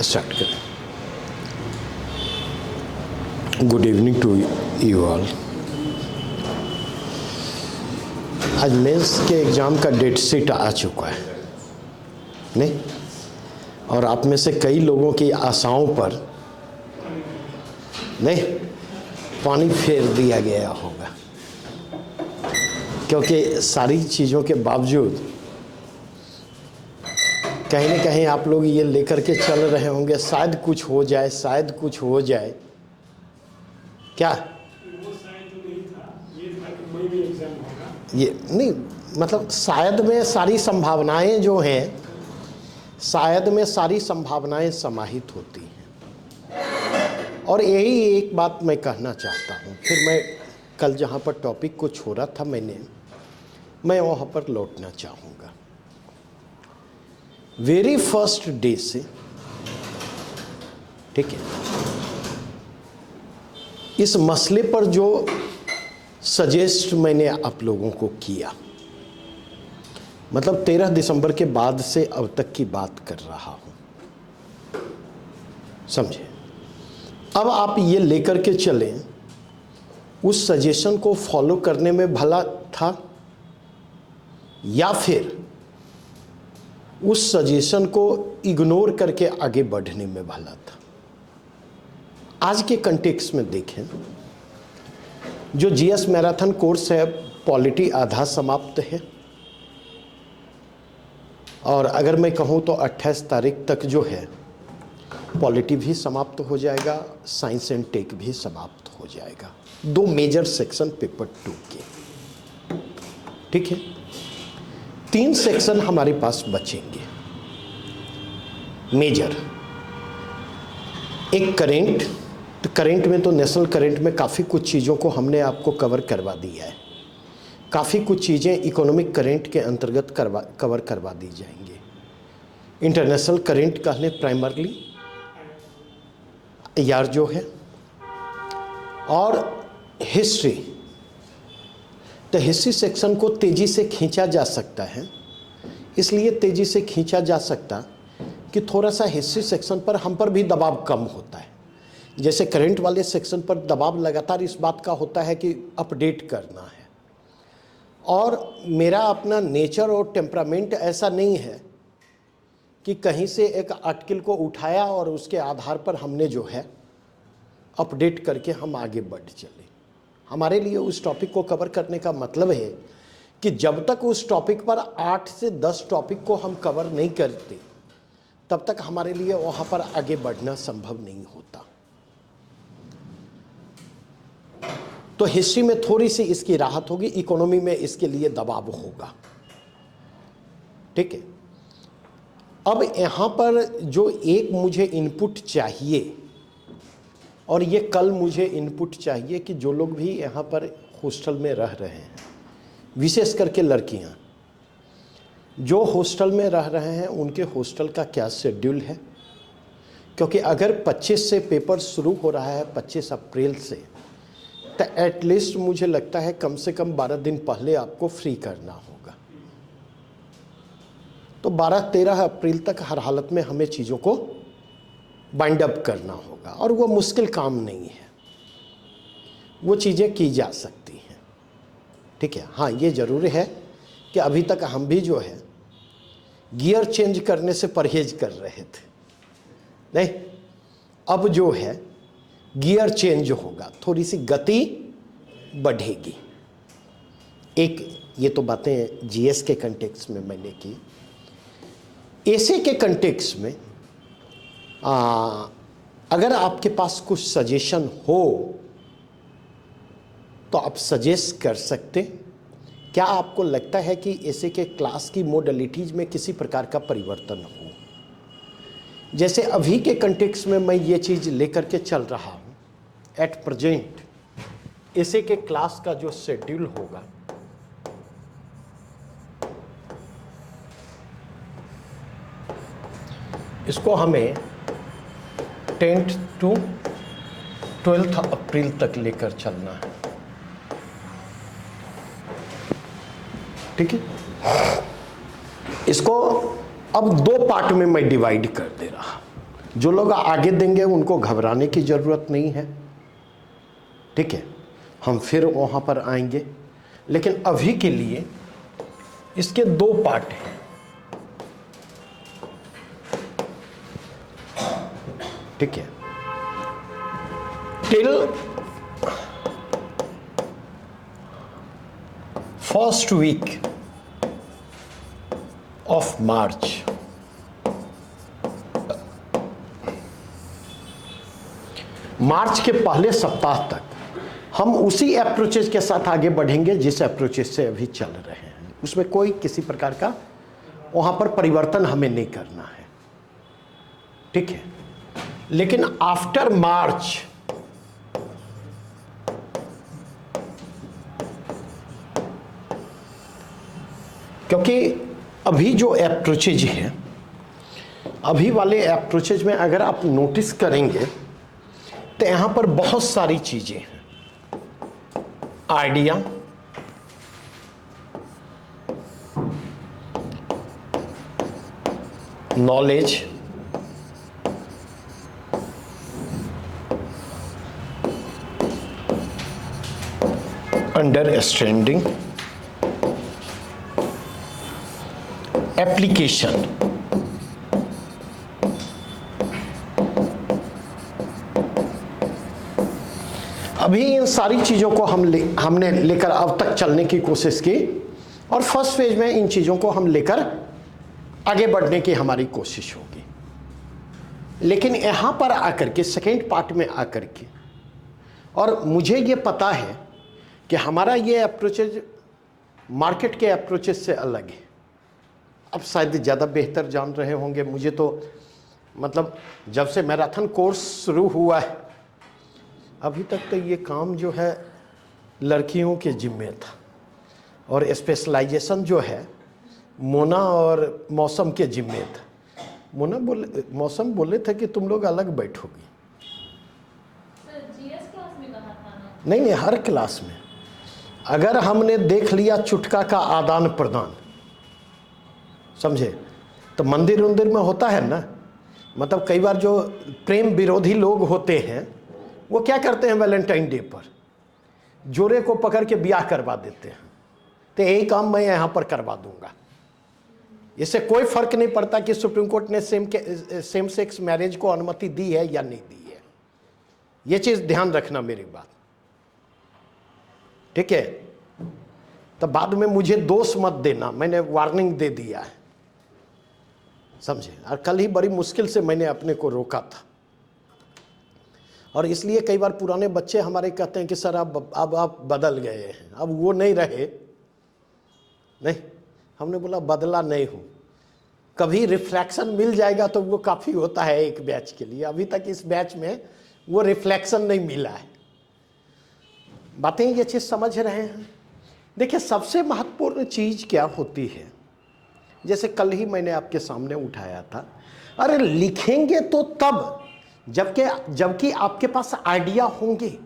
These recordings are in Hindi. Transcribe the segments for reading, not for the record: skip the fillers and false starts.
स्टार्ट करें। Good evening to you all. आज मेंस के एग्ज़ाम का डेट शीट आ चुका है नहीं, और आप में से कई लोगों की आशाओं पर नहीं पानी फेर दिया गया होगा, क्योंकि सारी चीज़ों के बावजूद कहीं न कहीं आप लोग ये लेकर के चल रहे होंगे, शायद कुछ हो जाए, शायद कुछ हो जाए। क्या वो शायद नहीं था, ये था कि मई में एग्जाम होगा। ये नहीं, मतलब शायद में सारी संभावनाएं जो हैं, शायद में सारी संभावनाएं समाहित होती हैं। और यही एक बात मैं कहना चाहता हूँ। फिर मैं कल जहाँ पर टॉपिक को छोड़ा था मैं वहाँ पर लौटना चाहूँगा। वेरी फर्स्ट डे से, ठीक है, इस मसले पर जो सजेस्ट मैंने आप लोगों को किया, मतलब 13 दिसंबर के बाद से अब तक की बात कर रहा हूं, समझे। अब आप ये लेकर के चलें, उस सजेशन को फॉलो करने में भला था या फिर उस सजेशन को इग्नोर करके आगे बढ़ने में भला था। आज के कंटेक्स्ट में देखें, जो जीएस मैराथन कोर्स है, पॉलिटी आधा समाप्त है, और अगर मैं कहूँ तो 28 तारीख तक जो है पॉलिटी भी समाप्त हो जाएगा, साइंस एंड टेक भी समाप्त हो जाएगा। 2 मेजर सेक्शन पेपर 2 के, ठीक है। 3 सेक्शन हमारे पास बचेंगे मेजर। एक करेंट, तो करेंट में तो नेशनल करेंट में काफ़ी कुछ चीज़ों को हमने आपको कवर करवा दिया है। काफ़ी कुछ चीज़ें इकोनॉमिक करेंट के अंतर्गत कवर करवा दी जाएंगी। इंटरनेशनल करेंट कहने प्राइमरली यार जो है, और हिस्ट्री, तो हिस्ट्री सेक्शन को तेज़ी से खींचा जा सकता है। इसलिए तेज़ी से खींचा जा सकता कि थोड़ा सा हिस्ट्री सेक्शन पर हम पर भी दबाव कम होता है। जैसे करंट वाले सेक्शन पर दबाव लगातार इस बात का होता है कि अपडेट करना है, और मेरा अपना नेचर और टेम्परामेंट ऐसा नहीं है कि कहीं से एक आर्टिकल को उठाया और उसके आधार पर हमने जो है अपडेट करके हम आगे बढ़ चले। हमारे लिए उस टॉपिक को कवर करने का मतलब है कि जब तक उस टॉपिक पर 8 से 10 टॉपिक को हम कवर नहीं करते, तब तक हमारे लिए वहाँ पर आगे बढ़ना संभव नहीं होता। तो हिस्ट्री में थोड़ी सी इसकी राहत होगी, इकोनॉमी में इसके लिए दबाव होगा, ठीक है। अब यहाँ पर जो एक मुझे इनपुट चाहिए, और ये कल मुझे इनपुट चाहिए कि जो लोग भी यहाँ पर हॉस्टल में रह रहे हैं, विशेष करके लड़कियाँ जो हॉस्टल में रह रहे हैं, उनके हॉस्टल का क्या शेड्यूल है। क्योंकि अगर 25 से पेपर शुरू हो रहा है, 25 अप्रैल से, तो एटलीस्ट मुझे लगता है कम से कम 12 दिन पहले आपको फ्री करना होगा। तो 12-13 अप्रैल तक हर हालत में हमें चीज़ों को बाइंड अप करना होगा, और वो मुश्किल काम नहीं है, वो चीज़ें की जा सकती हैं, ठीक है। हाँ, ये ज़रूरी है कि अभी तक हम भी जो है गियर चेंज करने से परहेज कर रहे थे, नहीं, अब जो है गियर चेंज होगा, थोड़ी सी गति बढ़ेगी। एक ये तो बातें जीएस के कंटेक्स्ट में मैंने की। ऐसे के कंटेक्स्ट में अगर आपके पास कुछ सजेशन हो तो आप सजेस्ट कर सकते। क्या आपको लगता है कि ऐसे के क्लास की मोडलिटीज में किसी प्रकार का परिवर्तन हो? जैसे अभी के कंटेक्स्ट में मैं ये चीज़ लेकर के चल रहा हूँ, एट प्रेजेंट ऐसे के क्लास का जो शेड्यूल होगा, इसको हमें 10th to 12th अप्रैल तक लेकर चलना है, ठीक है। इसको अब 2 पार्ट में मैं डिवाइड कर दे रहा। जो लोग आगे देंगे उनको घबराने की ज़रूरत नहीं है, ठीक है, हम फिर वहाँ पर आएंगे। लेकिन अभी के लिए इसके 2 पार्ट हैं। ठीक है, till first week of March के पहले सप्ताह तक हम उसी अप्रोचेज के साथ आगे बढ़ेंगे जिस अप्रोचेज से अभी चल रहे हैं। उसमें कोई किसी प्रकार का वहाँ पर परिवर्तन हमें नहीं करना है, ठीक है। लेकिन आफ्टर मार्च क्योंकि अभी जो अप्रोचेज हैं, अभी वाले अप्रोचेज में अगर आप नोटिस करेंगे तो यहाँ पर बहुत सारी चीज़ें हैं। आइडिया, नॉलेज, अंडरस्टैंडिंग, एप्लीकेशन, अभी इन सारी चीज़ों को हमने लेकर अब तक चलने की कोशिश की और फर्स्ट फेज में इन चीज़ों को हम लेकर आगे बढ़ने की हमारी कोशिश होगी। लेकिन यहाँ पर आकर के सेकेंड पार्ट में आकर के, और मुझे ये पता है कि हमारा ये अप्रोचेज मार्केट के अप्रोचेज से अलग है। अब शायद ज़्यादा बेहतर जान रहे होंगे। मुझे तो मतलब जब से मैराथन कोर्स शुरू हुआ है अभी तक तो ये काम जो है लड़कियों के जिम्मे था, और स्पेशलाइजेशन जो है मोना और मौसम के जिम्मे था। मौसम बोले थे कि तुम लोग अलग बैठोगी। जीएस क्लास में कहा था ना? नहीं, हर क्लास में अगर हमने देख लिया चुटका का आदान प्रदान, समझे, तो मंदिर उंदिर में होता है ना। मतलब कई बार जो प्रेम विरोधी लोग होते हैं वो क्या करते हैं, वैलेंटाइन डे पर जोड़े को पकड़ के ब्याह करवा देते हैं। तो यही काम मैं यहाँ पर करवा दूंगा। इससे कोई फर्क नहीं पड़ता कि सुप्रीम कोर्ट ने सेम सेक्स मैरिज को अनुमति दी है या नहीं दी है। ये चीज़ ध्यान रखना मेरी बात, ठीक है। तो बाद में मुझे दोष मत देना, मैंने वार्निंग दे दिया है, समझे। और कल ही बड़ी मुश्किल से मैंने अपने को रोका था। और इसलिए कई बार पुराने बच्चे हमारे कहते हैं कि सर अब आप बदल गए हैं, अब वो नहीं रहे। नहीं, हमने बोला बदला नहीं हूँ। कभी रिफ्लेक्शन मिल जाएगा तो वो काफ़ी होता है एक बैच के लिए। अभी तक इस बैच में वो रिफ्लेक्शन नहीं मिला है। बातें ये चीज़ समझ रहे हैं। देखिए, सबसे महत्वपूर्ण चीज़ क्या होती है, जैसे कल ही मैंने आपके सामने उठाया था, अरे लिखेंगे तो तब जबकि आपके पास आइडिया होंगे।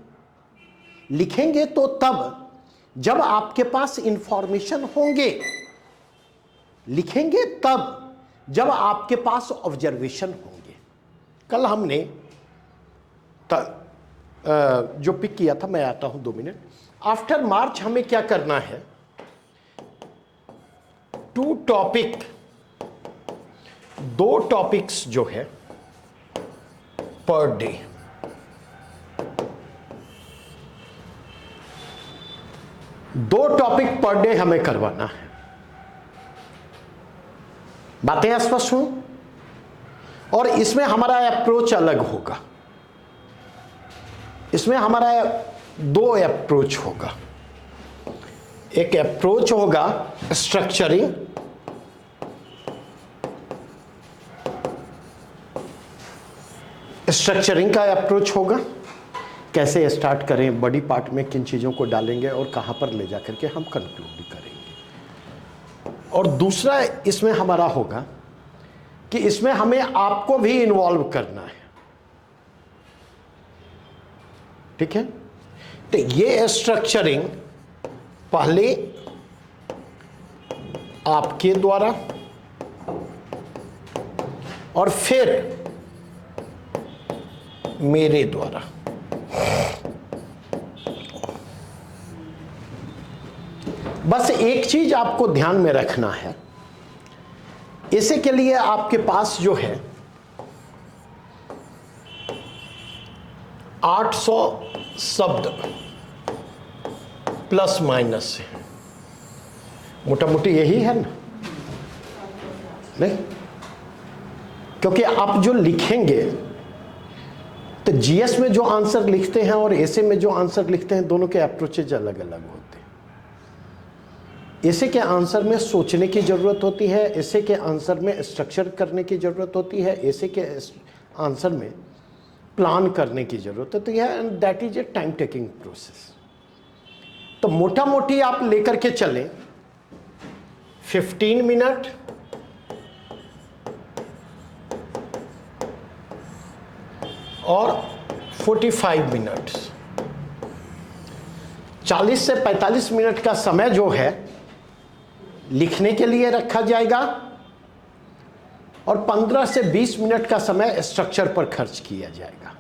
लिखेंगे तो तब जब आपके पास इंफॉर्मेशन होंगे। लिखेंगे तब जब आपके पास ऑब्जर्वेशन होंगे। कल हमने जो पिक किया था, मैं आता हूं 2 मिनट। आफ्टर मार्च हमें क्या करना है, 2 टॉपिक्स जो है पर डे, दो टॉपिक पर डे हमें करवाना है। बातें स्पष्ट हों। और इसमें हमारा अप्रोच अलग होगा। इसमें हमारा 2 अप्रोच होगा। एक अप्रोच होगा स्ट्रक्चरिंग, का अप्रोच होगा, कैसे स्टार्ट करें, बड़ी पार्ट में किन चीज़ों को डालेंगे और कहाँ पर ले जाकर के हम कंक्लूड करेंगे। और दूसरा इसमें हमारा होगा कि इसमें हमें आपको भी इन्वॉल्व करना है, ठीक है। तो ये स्ट्रक्चरिंग पहले आपके द्वारा और फिर मेरे द्वारा। बस एक चीज आपको ध्यान में रखना है, इसे के लिए आपके पास जो है 800 शब्द प्लस माइनस है, मोटा मोटी यही है ना, नहीं? क्योंकि आप जो लिखेंगे तो जीएस में जो आंसर लिखते हैं और एसे में जो आंसर लिखते हैं, दोनों के अप्रोचेज अलग अलग होते हैं। एसे के आंसर में सोचने की ज़रूरत होती है, एसे के आंसर में स्ट्रक्चर करने की ज़रूरत होती है, एसे के आंसर में प्लान करने की ज़रूरत होती है, and that is a time taking process. तो मोटा मोटी आप लेकर के चलें 15 मिनट और 45 मिनट्स, 40 से 45 मिनट का समय जो है लिखने के लिए रखा जाएगा और 15 से 20 मिनट का समय स्ट्रक्चर पर खर्च किया जाएगा।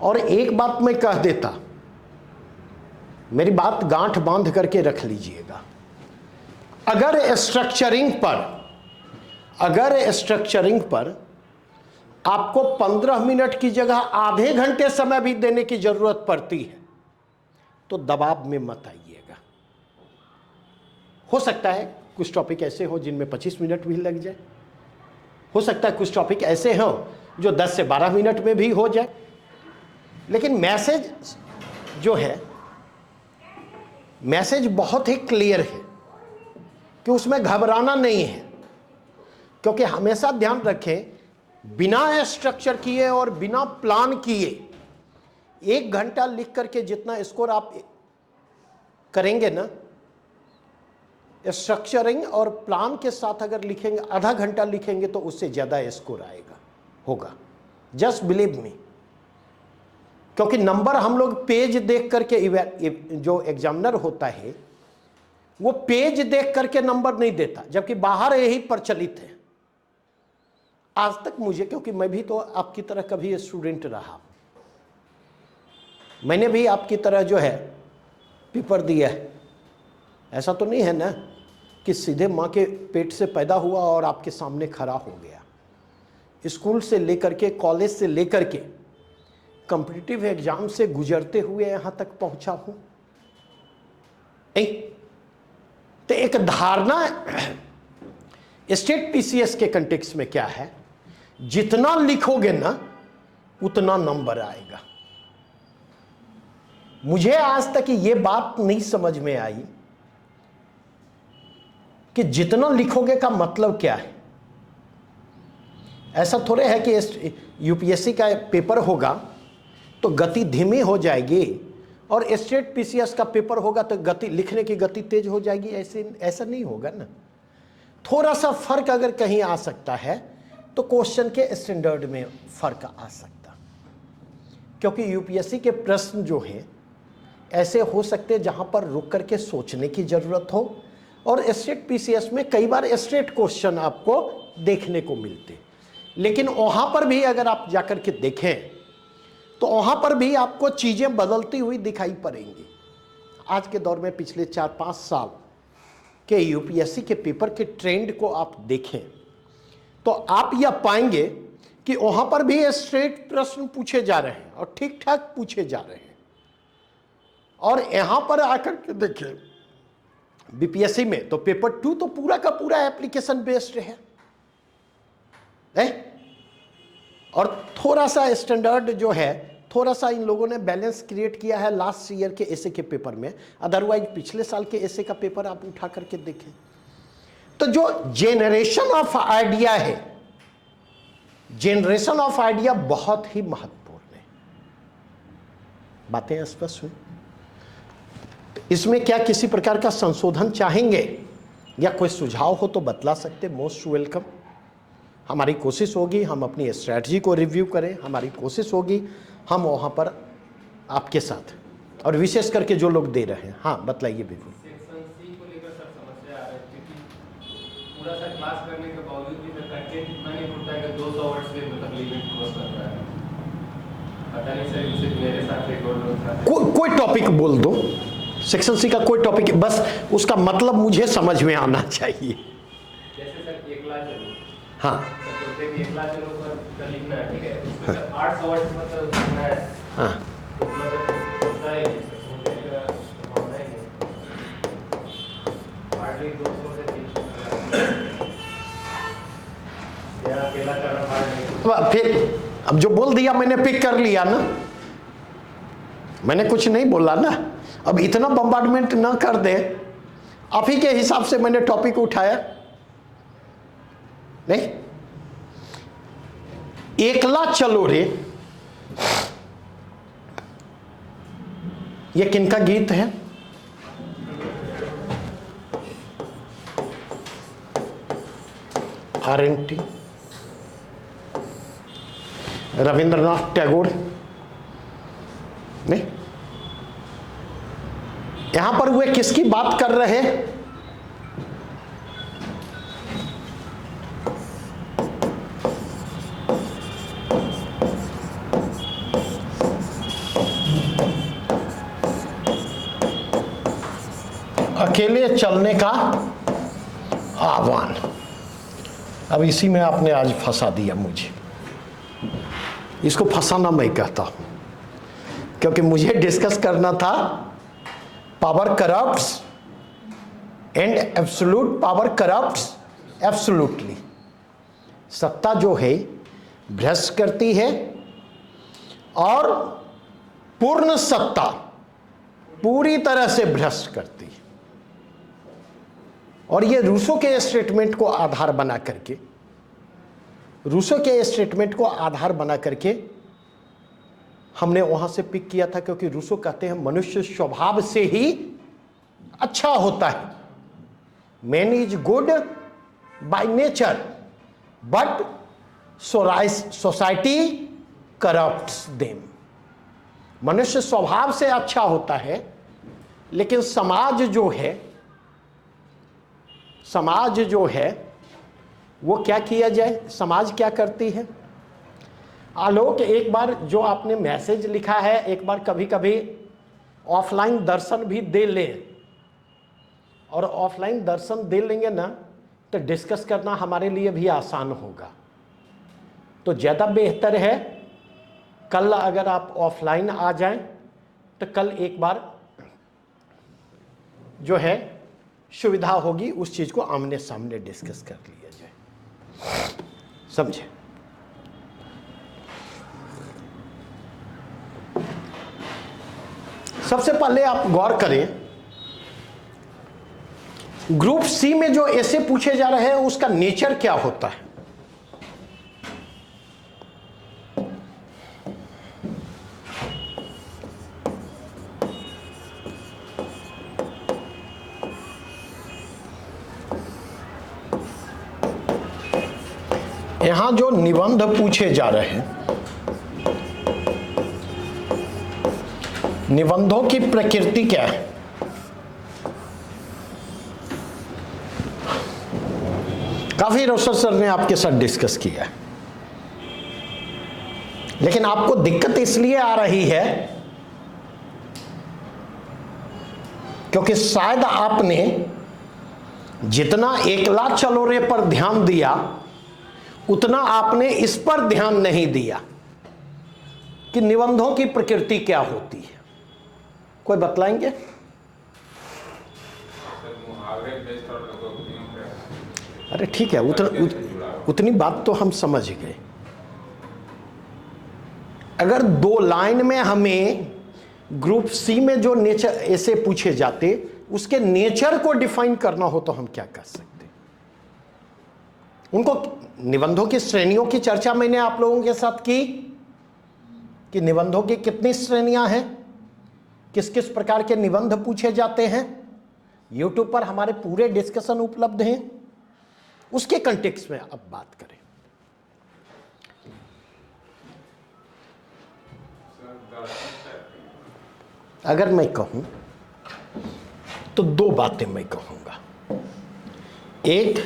और एक बात मैं कह देता, मेरी बात गांठ बांध करके रख लीजिएगा, अगर स्ट्रक्चरिंग पर आपको 15 मिनट की जगह आधे घंटे समय भी देने की जरूरत पड़ती है तो दबाव में मत आइएगा। हो सकता है कुछ टॉपिक ऐसे हो जिनमें 25 मिनट भी लग जाए, हो सकता है कुछ टॉपिक ऐसे हो जो 10 से 12 मिनट में भी हो जाए, लेकिन मैसेज जो है, मैसेज बहुत ही क्लियर है कि उसमें घबराना नहीं है। क्योंकि हमेशा ध्यान रखें, बिना स्ट्रक्चर किए और बिना प्लान किए 1 घंटा लिख करके जितना स्कोर आप करेंगे ना, स्ट्रक्चरिंग और प्लान के साथ अगर लिखेंगे, आधा घंटा लिखेंगे तो उससे ज़्यादा स्कोर होगा। Just believe me. क्योंकि नंबर हम लोग पेज देख करके, जो एग्जामिनर होता है वो पेज देख करके नंबर नहीं देता, जबकि बाहर यही प्रचलित है आज तक मुझे, क्योंकि मैं भी तो आपकी तरह कभी स्टूडेंट रहा, मैंने भी आपकी तरह जो है पेपर दिया है। ऐसा तो नहीं है ना कि सीधे माँ के पेट से पैदा हुआ और आपके सामने खड़ा हो गया। स्कूल से लेकर के, कॉलेज से लेकर के, कॉम्पिटिटिव एग्जाम से गुजरते हुए यहाँ तक पहुँचा हूँ। तो एक धारणा स्टेट पीसीएस के कंटेक्स्ट में क्या है, जितना लिखोगे ना उतना नंबर आएगा। मुझे आज तक ये बात नहीं समझ में आई कि जितना लिखोगे का मतलब क्या है। ऐसा थोड़े है कि यूपीएससी का पेपर होगा तो गति धीमी हो जाएगी और स्टेट पीसीएस का पेपर होगा तो गति, लिखने की गति तेज हो जाएगी, ऐसा नहीं होगा ना। थोड़ा सा फर्क अगर कहीं आ सकता है तो क्वेश्चन के स्टैंडर्ड में फर्क आ सकता, क्योंकि यूपीएससी के प्रश्न जो हैं ऐसे हो सकते हैं जहां पर रुक करके सोचने की जरूरत हो, और स्टेट पीसीएस में कई बार स्ट्रेट क्वेश्चन आपको देखने को मिलते। लेकिन वहां पर भी अगर आप जाकर के देखें तो वहां पर भी आपको चीजें बदलती हुई दिखाई पड़ेंगी। आज के दौर में पिछले 4-5 साल के यूपीएससी के पेपर के ट्रेंड को आप देखें तो आप यह पाएंगे कि वहां पर भी स्ट्रेट प्रश्न पूछे जा रहे हैं और ठीक ठाक पूछे जा रहे हैं। और यहां पर आकर के देखें बीपीएससी में तो पेपर 2 तो पूरा का पूरा एप्लीकेशन बेस्ड है, और थोड़ा सा स्टैंडर्ड जो है, थोड़ा सा इन लोगों ने बैलेंस क्रिएट किया है लास्ट ईयर के एसे के पेपर में। अदरवाइज पिछले साल के एसे का पेपर आप उठा करके देखें तो जो जेनरेशन ऑफ आइडिया है, जेनरेशन ऑफ आइडिया बहुत ही महत्वपूर्ण है। बातें स्पष्ट हुई? इसमें क्या किसी प्रकार का संशोधन चाहेंगे या कोई सुझाव हो तो बतला सकते, मोस्ट वेलकम। हमारी कोशिश होगी हम अपनी स्ट्रैटेजी को रिव्यू करें, हमारी कोशिश होगी हम वहाँ पर आपके साथ, और विशेष करके जो लोग दे रहे हैं। हाँ बताइए बिल्कुल। सेक्शन सी को लेकर सर समस्या आ रही है, क्योंकि पूरा सा क्लास करने के बावजूद भी कंटेंट इतना नहीं होता है कि 200 वर्ड से मतलब लिमिट क्रॉस कर रहा है। पता नहीं सर, सिर्फ मेरे साथ एक और लोग था। कोई टॉपिक बोल दो, सेक्शन सी का कोई टॉपिक, बस उसका मतलब मुझे समझ में आना चाहिए। जैसे सर एकला चलो, हाँ तो एकला चलो पर लिखना है, ठीक है, उसमें सर 800 वर्ड मतलब लिखना है। हाँ मतलब होता है होना ही नहीं, हार्डली 200 से 300 या अकेला करना हार्ड नहीं। फिर अब जो बोल दिया मैंने पिक कर लिया ना, मैंने कुछ नहीं बोला ना। अब इतना बम्बार्डमेंट ना कर दे, आप ही के हिसाब से मैंने टॉपिक उठाया नहीं। एकला चलो रे, ये किनका गीत है? RNT, रविंद्रनाथ टैगोर। नहीं, यहां पर वे किसकी बात कर रहे हैं? अकेले चलने का आह्वान। अब इसी में आपने आज फंसा दिया मुझे। इसको फंसाना मैं कहता हूं, क्योंकि मुझे डिस्कस करना था power corrupts and absolute power corrupts absolutely. सत्ता जो है भ्रष्ट करती है और पूर्ण सत्ता पूरी तरह से भ्रष्ट करती है। और ये रूसो के स्टेटमेंट को आधार बना करके, रूसो के स्टेटमेंट को आधार बना करके हमने वहां से पिक किया था, क्योंकि रूसो कहते हैं मनुष्य स्वभाव से ही अच्छा होता है। Man is good by nature but society corrupts them. मनुष्य स्वभाव से अच्छा होता है, लेकिन समाज जो है वो क्या किया जाए, समाज क्या करती है? आलोक, एक बार जो आपने मैसेज लिखा है, एक बार कभी कभी ऑफलाइन दर्शन भी दे लें, और ऑफलाइन दर्शन दे लेंगे ना तो डिस्कस करना हमारे लिए भी आसान होगा। तो ज़्यादा बेहतर है कल अगर आप ऑफलाइन आ जाएं तो कल एक बार जो है सुविधा होगी, उस चीज़ को आमने सामने डिस्कस कर लिया जाए। समझे? सबसे पहले आप गौर करें, ग्रुप सी में जो ऐसे पूछे जा रहे हैं उसका नेचर क्या होता है? यहां जो निबंध पूछे जा रहे हैं, निबंधों की प्रकृति क्या है? काफी रोशर सर ने आपके साथ डिस्कस किया है, लेकिन आपको दिक्कत इसलिए आ रही है क्योंकि शायद आपने जितना एकला चलो रे पर ध्यान दिया उतना आपने इस पर ध्यान नहीं दिया कि निबंधों की प्रकृति क्या होती है। कोई बतलाएंगे? अरे ठीक है, उतनी बात तो हम समझ गए। अगर 2 लाइन में हमें ग्रुप सी में जो नेचर ऐसे पूछे जाते, उसके नेचर को डिफाइन करना हो तो हम क्या कर सकते? उनको निबंधों की श्रेणियों की चर्चा मैंने आप लोगों के साथ की कि निबंधों की कितनी श्रेणियां हैं, किस किस प्रकार के निबंध पूछे जाते हैं। YouTube पर हमारे पूरे डिस्कशन उपलब्ध हैं, उसके कंटेक्स्ट में अब बात करें। अगर मैं कहूं तो 2 बातें मैं कहूंगा। एक,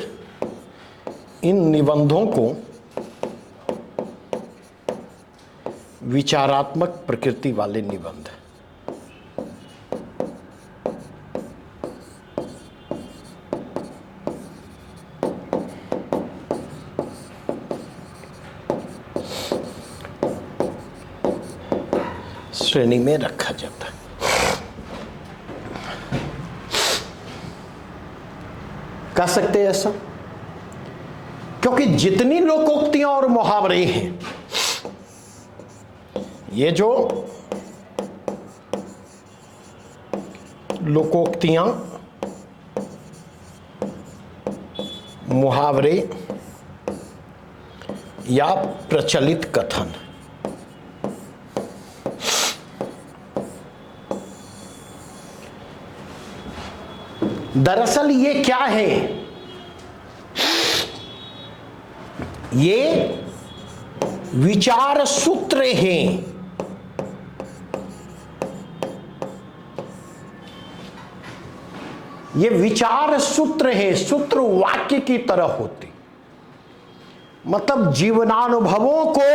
इन निबंधों को विचारात्मक प्रकृति वाले निबंध। श्रेणी में रखा जाता है। कह सकते हैं ऐसा क्योंकि जितनी लोकोक्तियां और मुहावरे हैं, ये जो लोकोक्तियां, मुहावरे या प्रचलित कथन, दरअसल ये क्या है? ये विचार सूत्र हैं। ये विचार सूत्र है, सूत्र वाक्य की तरह होते, मतलब जीवनानुभवों को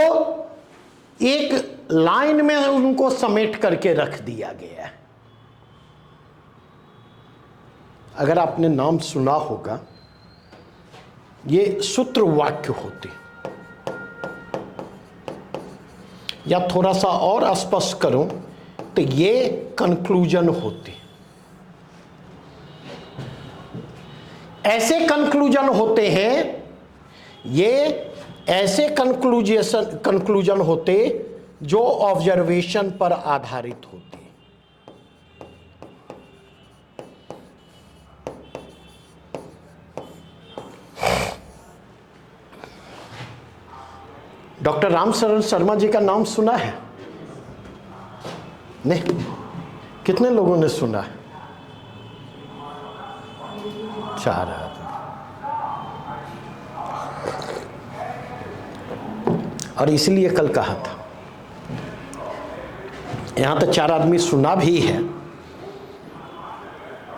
एक लाइन में उनको समेट करके रख दिया गया है। अगर आपने नाम सुना होगा, ये सूत्र वाक्य होते, या थोड़ा सा और स्पष्ट करूं तो ये कंक्लूजन होते। ऐसे कंक्लूजन होते हैं, ये ऐसे कंक्लूजन होते जो ऑब्जर्वेशन पर आधारित होते। डॉक्टर रामशरण शर्मा जी का नाम सुना है? नहीं? कितने लोगों ने सुना है? 4 आदमी। और इसलिए कल कहा था, यहां तो 4 आदमी सुना भी है।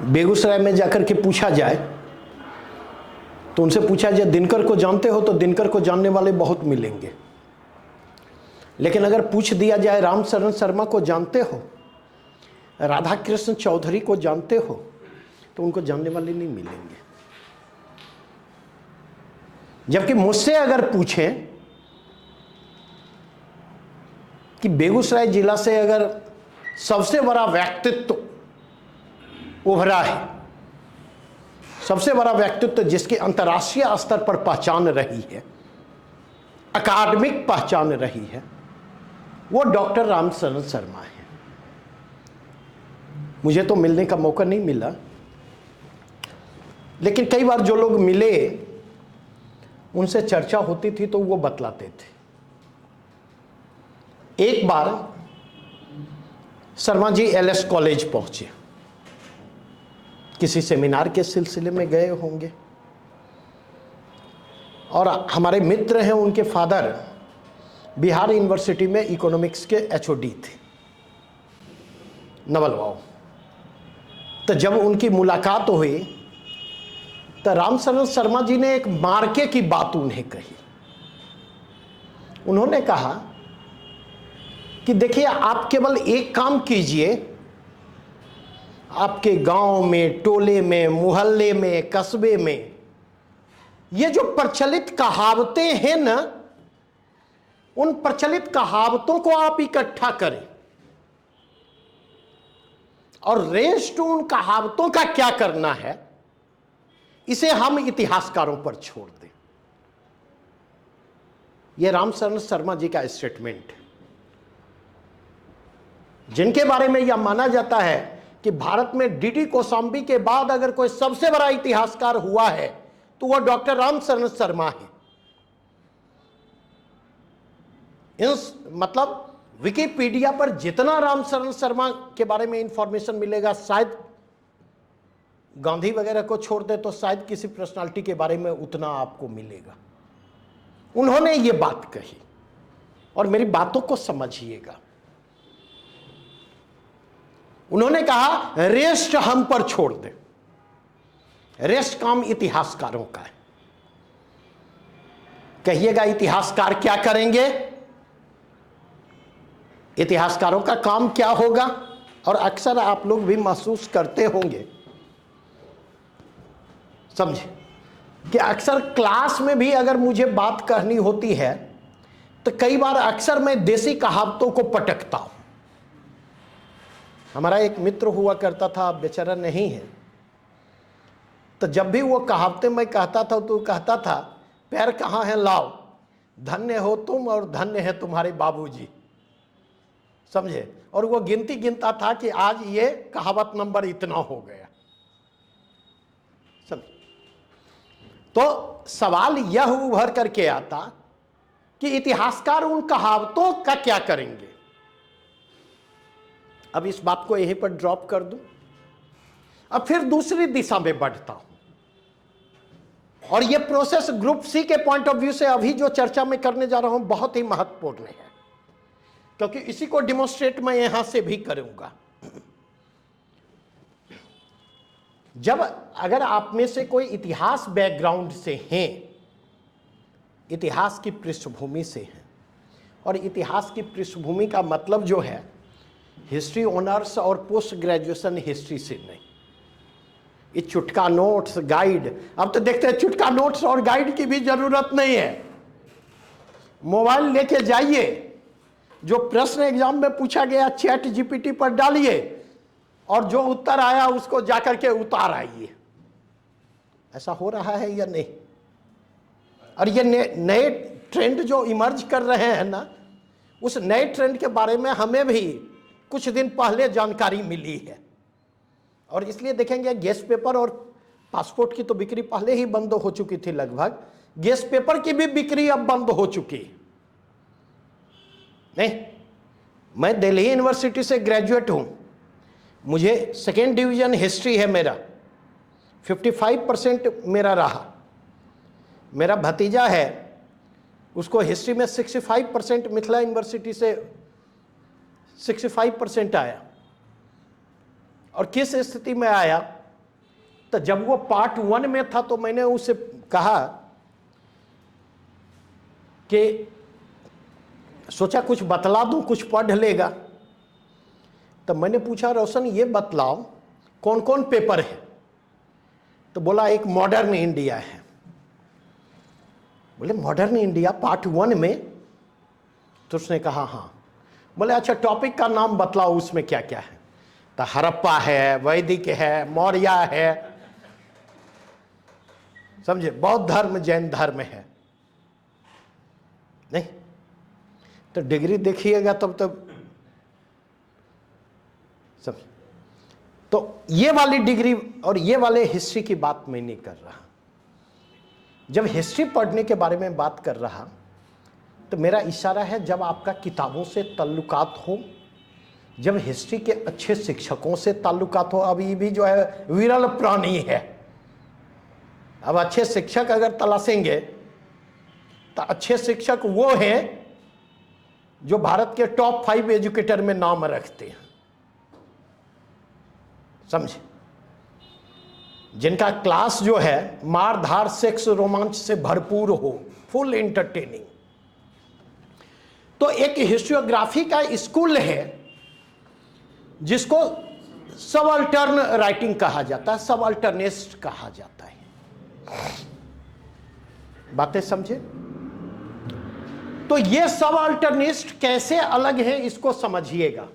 बेगूसराय में जाकर के पूछा जाए तो उनसे पूछा जाए दिनकर को जानते हो, तो दिनकर को जानने वाले बहुत मिलेंगे। लेकिन अगर पूछ दिया जाए रामशरण शर्मा को जानते हो, राधा कृष्ण चौधरी को जानते हो, तो उनको जानने वाले नहीं मिलेंगे। जबकि मुझसे अगर पूछें कि बेगूसराय जिला से अगर सबसे बड़ा व्यक्तित्व उभरा है, सबसे बड़ा व्यक्तित्व जिसकी अंतर्राष्ट्रीय स्तर पर पहचान रही है, अकादमिक पहचान रही है, वो डॉक्टर रामशरण शर्मा है। मुझे तो मिलने का मौका नहीं मिला, लेकिन कई बार जो लोग मिले उनसे चर्चा होती थी तो वो बतलाते थे। एक बार शर्मा जी एलएस कॉलेज पहुंचे, किसी सेमिनार के सिलसिले में गए होंगे, और हमारे मित्र हैं, उनके फादर बिहार यूनिवर्सिटी में इकोनॉमिक्स के एचओडी थे, नवल वाव। तो जब उनकी मुलाकात हुई तो रामशरण शर्मा जी ने एक मार्के की बात उन्हें कही। उन्होंने कहा कि देखिए, आप केवल एक काम कीजिए, आपके गांव में, टोले में, मोहल्ले में, कस्बे में ये जो प्रचलित कहावतें हैं ना, उन प्रचलित कहावतों को आप इकट्ठा करें, और रेस्ट उन कहावतों का क्या करना है, इसे हम इतिहासकारों पर छोड़ दें। यह रामशरण शर्मा जी का स्टेटमेंट है, जिनके बारे में यह माना जाता है कि भारत में डीडी कोशाम्बी के बाद अगर कोई सबसे बड़ा इतिहासकार हुआ है तो वह डॉक्टर रामशरण शर्मा है। मतलब विकिपीडिया पर जितना रामशरण शर्मा के बारे में इंफॉर्मेशन मिलेगा, शायद गांधी वगैरह को छोड़ दे तो शायद किसी पर्सनालिटी के बारे में उतना आपको मिलेगा। उन्होंने ये बात कही, और मेरी बातों को समझिएगा। उन्होंने कहा रेस्ट हम पर छोड़ दे, रेस्ट काम इतिहासकारों का है। कहिएगा इतिहासकार क्या करेंगे? इतिहासकारों का काम क्या होगा, और अक्सर आप लोग भी महसूस करते होंगे, समझे, कि अक्सर क्लास में भी अगर मुझे बात करनी होती है तो कई बार अक्सर मैं देसी कहावतों को पटकता हूं। हमारा एक मित्र हुआ करता था, बेचारा नहीं है, तो जब भी वो कहावतें मैं कहता था तो कहता था, पैर कहाँ है लाओ, धन्य हो तुम और धन्य है तुम्हारे बाबूजी, समझे, और वो गिनती गिनता था कि आज ये कहावत नंबर इतना हो गया, समझे। तो सवाल यह उभर करके आता कि इतिहासकार उन कहावतों का क्या करेंगे। अब इस बात को यहीं पर ड्रॉप कर दूं, अब फिर दूसरी दिशा में बढ़ता हूं, और यह प्रोसेस ग्रुप सी के पॉइंट ऑफ व्यू से अभी जो चर्चा मैं करने जा रहा हूं बहुत ही महत्वपूर्ण है, क्योंकि इसी को डिमोन्स्ट्रेट मैं यहां से भी करूंगा। जब अगर आप में से कोई इतिहास बैकग्राउंड से हैं, इतिहास की पृष्ठभूमि से हैं, और इतिहास की पृष्ठभूमि का मतलब जो है हिस्ट्री ऑनर्स और पोस्ट ग्रेजुएशन हिस्ट्री से नहीं, ये चुटका नोट्स गाइड, अब तो देखते हैं चुटका नोट्स और गाइड की भी जरूरत नहीं है। मोबाइल लेके जाइए, जो प्रश्न एग्जाम में पूछा गया चैट जीपीटी पर डालिए, और जो उत्तर आया उसको जाकर के उतार आइए। ऐसा हो रहा है या नहीं? और ये नए ट्रेंड जो इमर्ज कर रहे हैं ना, उस नए ट्रेंड के बारे में हमें भी कुछ दिन पहले जानकारी मिली है, और इसलिए देखेंगे गेस्ट पेपर और पासपोर्ट की तो बिक्री पहले ही बंद हो चुकी थी लगभग, गेस्ट पेपर की भी बिक्री अब बंद हो चुकी है। नहीं, मैं दिल्ली यूनिवर्सिटी से ग्रेजुएट हूं, मुझे सेकेंड डिवीजन हिस्ट्री है मेरा, 55% मेरा रहा। मेरा भतीजा है, उसको हिस्ट्री में 65%, मिथिला यूनिवर्सिटी से 65% आया। और किस स्थिति में आया, तो जब वो पार्ट 1 में था तो मैंने उसे कहा कि सोचा कुछ बतला दूं, कुछ पढ़ लेगा। तो मैंने पूछा, रोशन ये बतलाओ कौन कौन पेपर है? तो बोला एक मॉडर्न इंडिया है। बोले मॉडर्न इंडिया पार्ट 1 में? तो उसने कहा हाँ। बोले अच्छा टॉपिक का नाम बतलाओ, उसमें क्या क्या है? तो हड़प्पा है, वैदिक है, मौर्य है, समझे, बौद्ध धर्म, जैन धर्म है। नहीं तो डिग्री देखिएगा तब समझ। तो ये वाली डिग्री और ये वाले हिस्ट्री की बात मैं नहीं कर रहा। जब हिस्ट्री पढ़ने के बारे में बात कर रहा तो मेरा इशारा है जब आपका किताबों से ताल्लुकात हो, जब हिस्ट्री के अच्छे शिक्षकों से ताल्लुकात हो। अब ये भी जो है विरल प्राणी है। अब अच्छे शिक्षक अगर तलाशेंगे तो अच्छे शिक्षक वो हैं जो भारत के टॉप 5 एजुकेटर में नाम रखते हैं, समझे, जिनका क्लास जो है मार धार सेक्स रोमांच से भरपूर हो, फुल एंटरटेनिंग। तो एक हिस्टोग्राफी का स्कूल है जिसको सबअल्टर्न राइटिंग कहा जाता है, सबअल्टर्निस्ट कहा जाता है। बातें समझे? तो ये सबअल्टर्निस्ट कैसे अलग है इसको समझिएगा।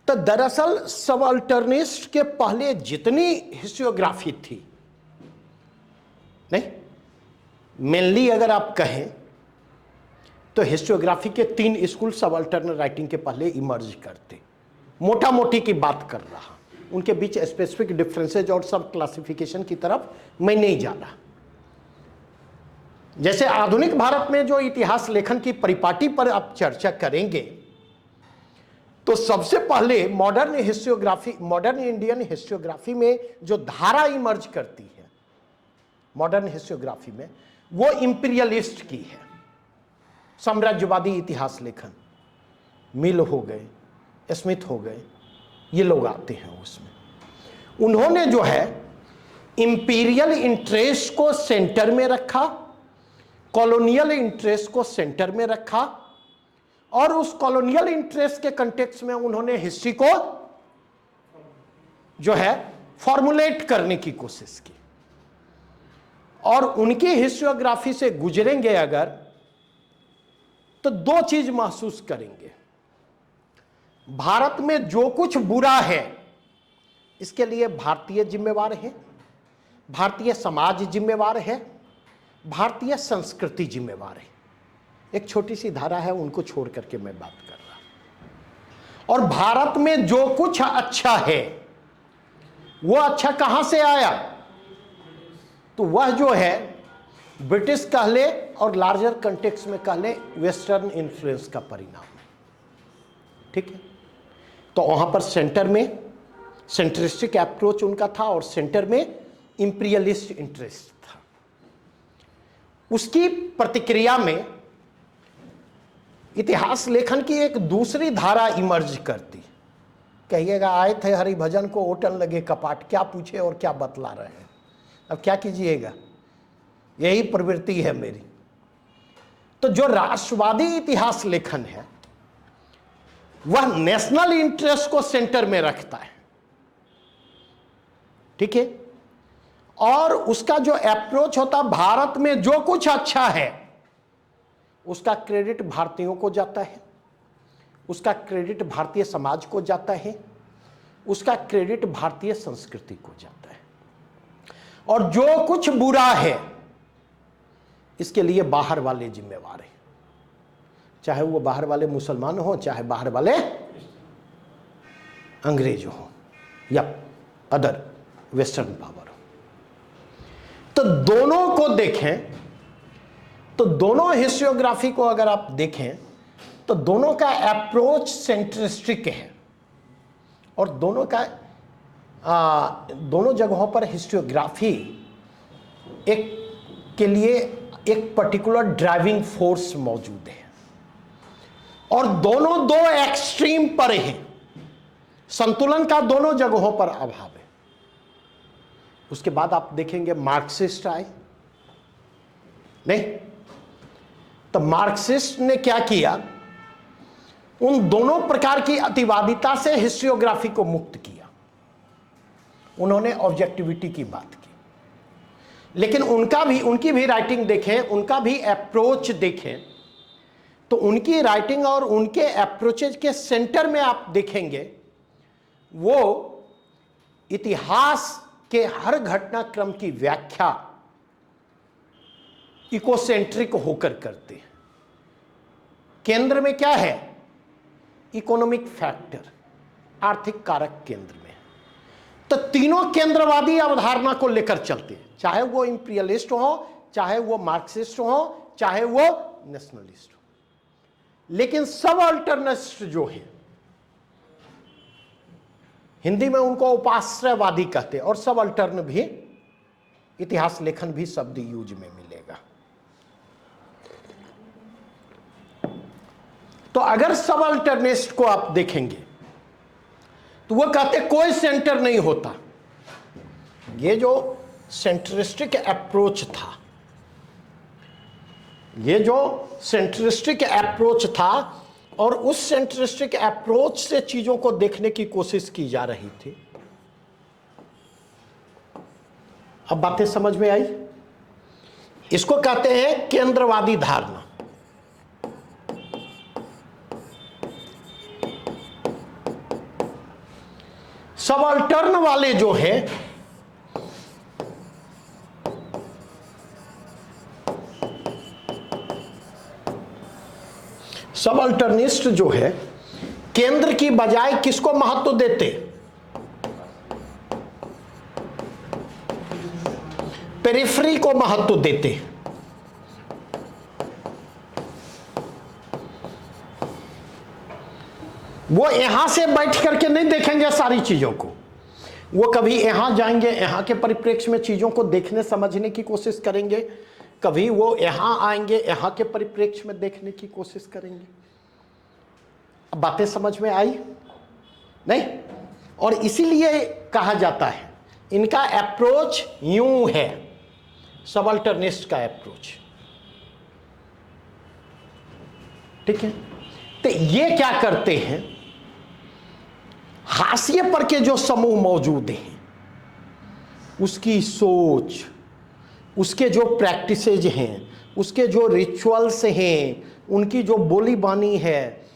तो दरअसल सबअल्टर्निस्ट के पहले जितनी हिस्टोग्राफी थी, नहीं मेनली अगर आप कहें तो हिस्टोग्राफी के 3 स्कूल सबअल्टर्न राइटिंग के पहले इमर्ज करते। मोटा मोटी की बात कर रहा, उनके बीच स्पेसिफिक डिफरेंसेज और सब क्लासिफिकेशन की तरफ मैं नहीं जा रहा। जैसे आधुनिक भारत में जो इतिहास लेखन की परिपाटी पर आप चर्चा करेंगे तो सबसे पहले modern historiography, modern Indian historiography में जो धारा इमर्ज करती है मॉडर्न हिस्टोग्राफी में, वो इंपीरियलिस्ट की है, साम्राज्यवादी इतिहास लेखन। मिल हो गए, स्मिथ हो गए, ये लोग आते हैं उसमें। उन्होंने जो है इंपीरियल इंटरेस्ट को सेंटर में रखा, कॉलोनियल इंटरेस्ट को सेंटर में रखा, और उस कॉलोनियल इंटरेस्ट के कंटेक्स्ट में उन्होंने हिस्ट्री को जो है फॉर्मुलेट करने की कोशिश की। और उनकी हिस्टोग्राफी से गुजरेंगे अगर, तो दो चीज महसूस करेंगे। भारत में जो कुछ बुरा है इसके लिए भारतीय जिम्मेवार है, भारतीय समाज जिम्मेवार है, भारतीय संस्कृति जिम्मेवार है। एक छोटी सी धारा है, उनको छोड़ करके मैं बात कर रहा हूं। और भारत में जो कुछ अच्छा है वो अच्छा कहां से आया? तो वह जो है ब्रिटिश कह ले और लार्जर कंटेक्स्ट में कह ले वेस्टर्न इन्फ्लुएंस का परिणाम है। ठीक है, तो वहां पर सेंटर में सेंट्रिस्टिक अप्रोच उनका था और सेंटर में इंपीरियलिस्ट इंटरेस्ट था। उसकी प्रतिक्रिया में इतिहास लेखन की एक दूसरी धारा इमर्ज करती। कहिएगा आए थे हरिभजन को ओटन लगे कपाट, क्या पूछे और क्या बतला रहे हैं। अब क्या कीजिएगा, यही प्रवृत्ति है मेरी। तो जो राष्ट्रवादी इतिहास लेखन है वह नेशनल इंटरेस्ट को सेंटर में रखता है। ठीक है, और उसका जो अप्रोच होता, भारत में जो कुछ अच्छा है उसका क्रेडिट भारतीयों को जाता है, उसका क्रेडिट भारतीय समाज को जाता है, उसका क्रेडिट भारतीय संस्कृति को जाता है। और जो कुछ बुरा है इसके लिए बाहर वाले जिम्मेवार हैं, चाहे वो बाहर वाले मुसलमान हो, चाहे बाहर वाले अंग्रेज हो या अदर वेस्टर्न पावर हो। तो दोनों को देखें तो दोनों हिस्टोग्राफी को अगर आप देखें तो दोनों का अप्रोच सेंट्रिस्टिक है और दोनों का दोनों जगहों पर हिस्टोग्राफी एक के लिए एक पर्टिकुलर ड्राइविंग फोर्स मौजूद है और दोनों दो एक्सट्रीम पर हैं। संतुलन का दोनों जगहों पर अभाव है। उसके बाद आप देखेंगे मार्क्सिस्ट आए, नहीं तो मार्क्सिस्ट ने क्या किया, उन दोनों प्रकार की अतिवादिता से हिस्टोग्राफी को मुक्त किया। उन्होंने ऑब्जेक्टिविटी की बात की, लेकिन उनकी भी राइटिंग देखें, उनका भी अप्रोच देखें तो उनकी राइटिंग और उनके अप्रोचेज के सेंटर में आप देखेंगे वो इतिहास के हर घटनाक्रम की व्याख्या इकोसेंट्रिक होकर करते हैं। केंद्र में क्या है? इकोनॉमिक फैक्टर, आर्थिक कारक केंद्र में। तो तीनों केंद्रवादी अवधारणा को लेकर चलते हैं, चाहे वो इंपीरियलिस्ट हो, चाहे वो मार्क्सिस्ट हो, चाहे वो नेशनलिस्ट हो। लेकिन सब अल्टरनेटिस्ट जो है, हिंदी में उनको उपाश्रयवादी कहते हैं और सब अल्टर्न भी इतिहास लेखन भी शब्द यूज में मिलेगा। तो अगर सब अल्टरनेटिस्ट को आप देखेंगे तो वो कहते कोई सेंटर नहीं होता। ये जो सेंट्रिस्टिक अप्रोच था, ये जो सेंट्रिस्टिक अप्रोच था और उस सेंट्रिस्टिक अप्रोच से चीजों को देखने की कोशिश की जा रही थी। अब बातें समझ में आई? इसको कहते हैं केंद्रवादी धारणा। सबअल्टर्न वाले जो है सबअल्टर्निस्ट जो है केंद्र की बजाय किसको महत्व देते? पेरिफेरी को महत्व देते। वो यहां से बैठ करके नहीं देखेंगे सारी चीजों को, वो कभी यहां जाएंगे, यहां के परिप्रेक्ष्य में चीजों को देखने समझने की कोशिश करेंगे, कभी वो यहां आएंगे, यहां के परिप्रेक्ष्य में देखने की कोशिश करेंगे। अब बातें समझ में आई नहीं? और इसीलिए कहा जाता है इनका अप्रोच यूं है, सबअल्टर्निस्ट का अप्रोच। ठीक है, तो ये क्या करते हैं, हाशिए पर के जो समूह मौजूद हैं उसकी सोच, उसके जो प्रैक्टिसेज हैं, उसके जो रिचुअल्स हैं, उनकी जो बोली बानी है,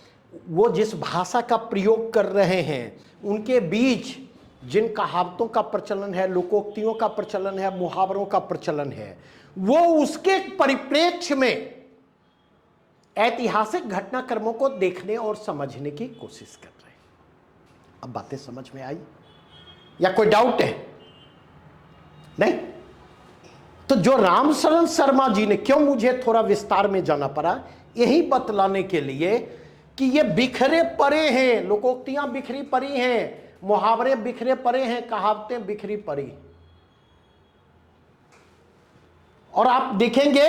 वो जिस भाषा का प्रयोग कर रहे हैं, उनके बीच जिन कहावतों का प्रचलन है, लोकोक्तियों का प्रचलन है, मुहावरों का प्रचलन है, वो उसके परिप्रेक्ष्य में ऐतिहासिक घटनाक्रमों को देखने और समझने की कोशिश कर रहे हैं। अब बातें समझ में आई या कोई डाउट है? नहीं? तो जो रामशरण शर्मा जी ने, क्यों मुझे थोड़ा विस्तार में जाना पड़ा, यही बतलाने के लिए कि ये बिखरे पड़े हैं, लोकोक्तियां बिखरी पड़ी हैं, मुहावरे बिखरे पड़े हैं, कहावतें बिखरी पड़ी। और आप देखेंगे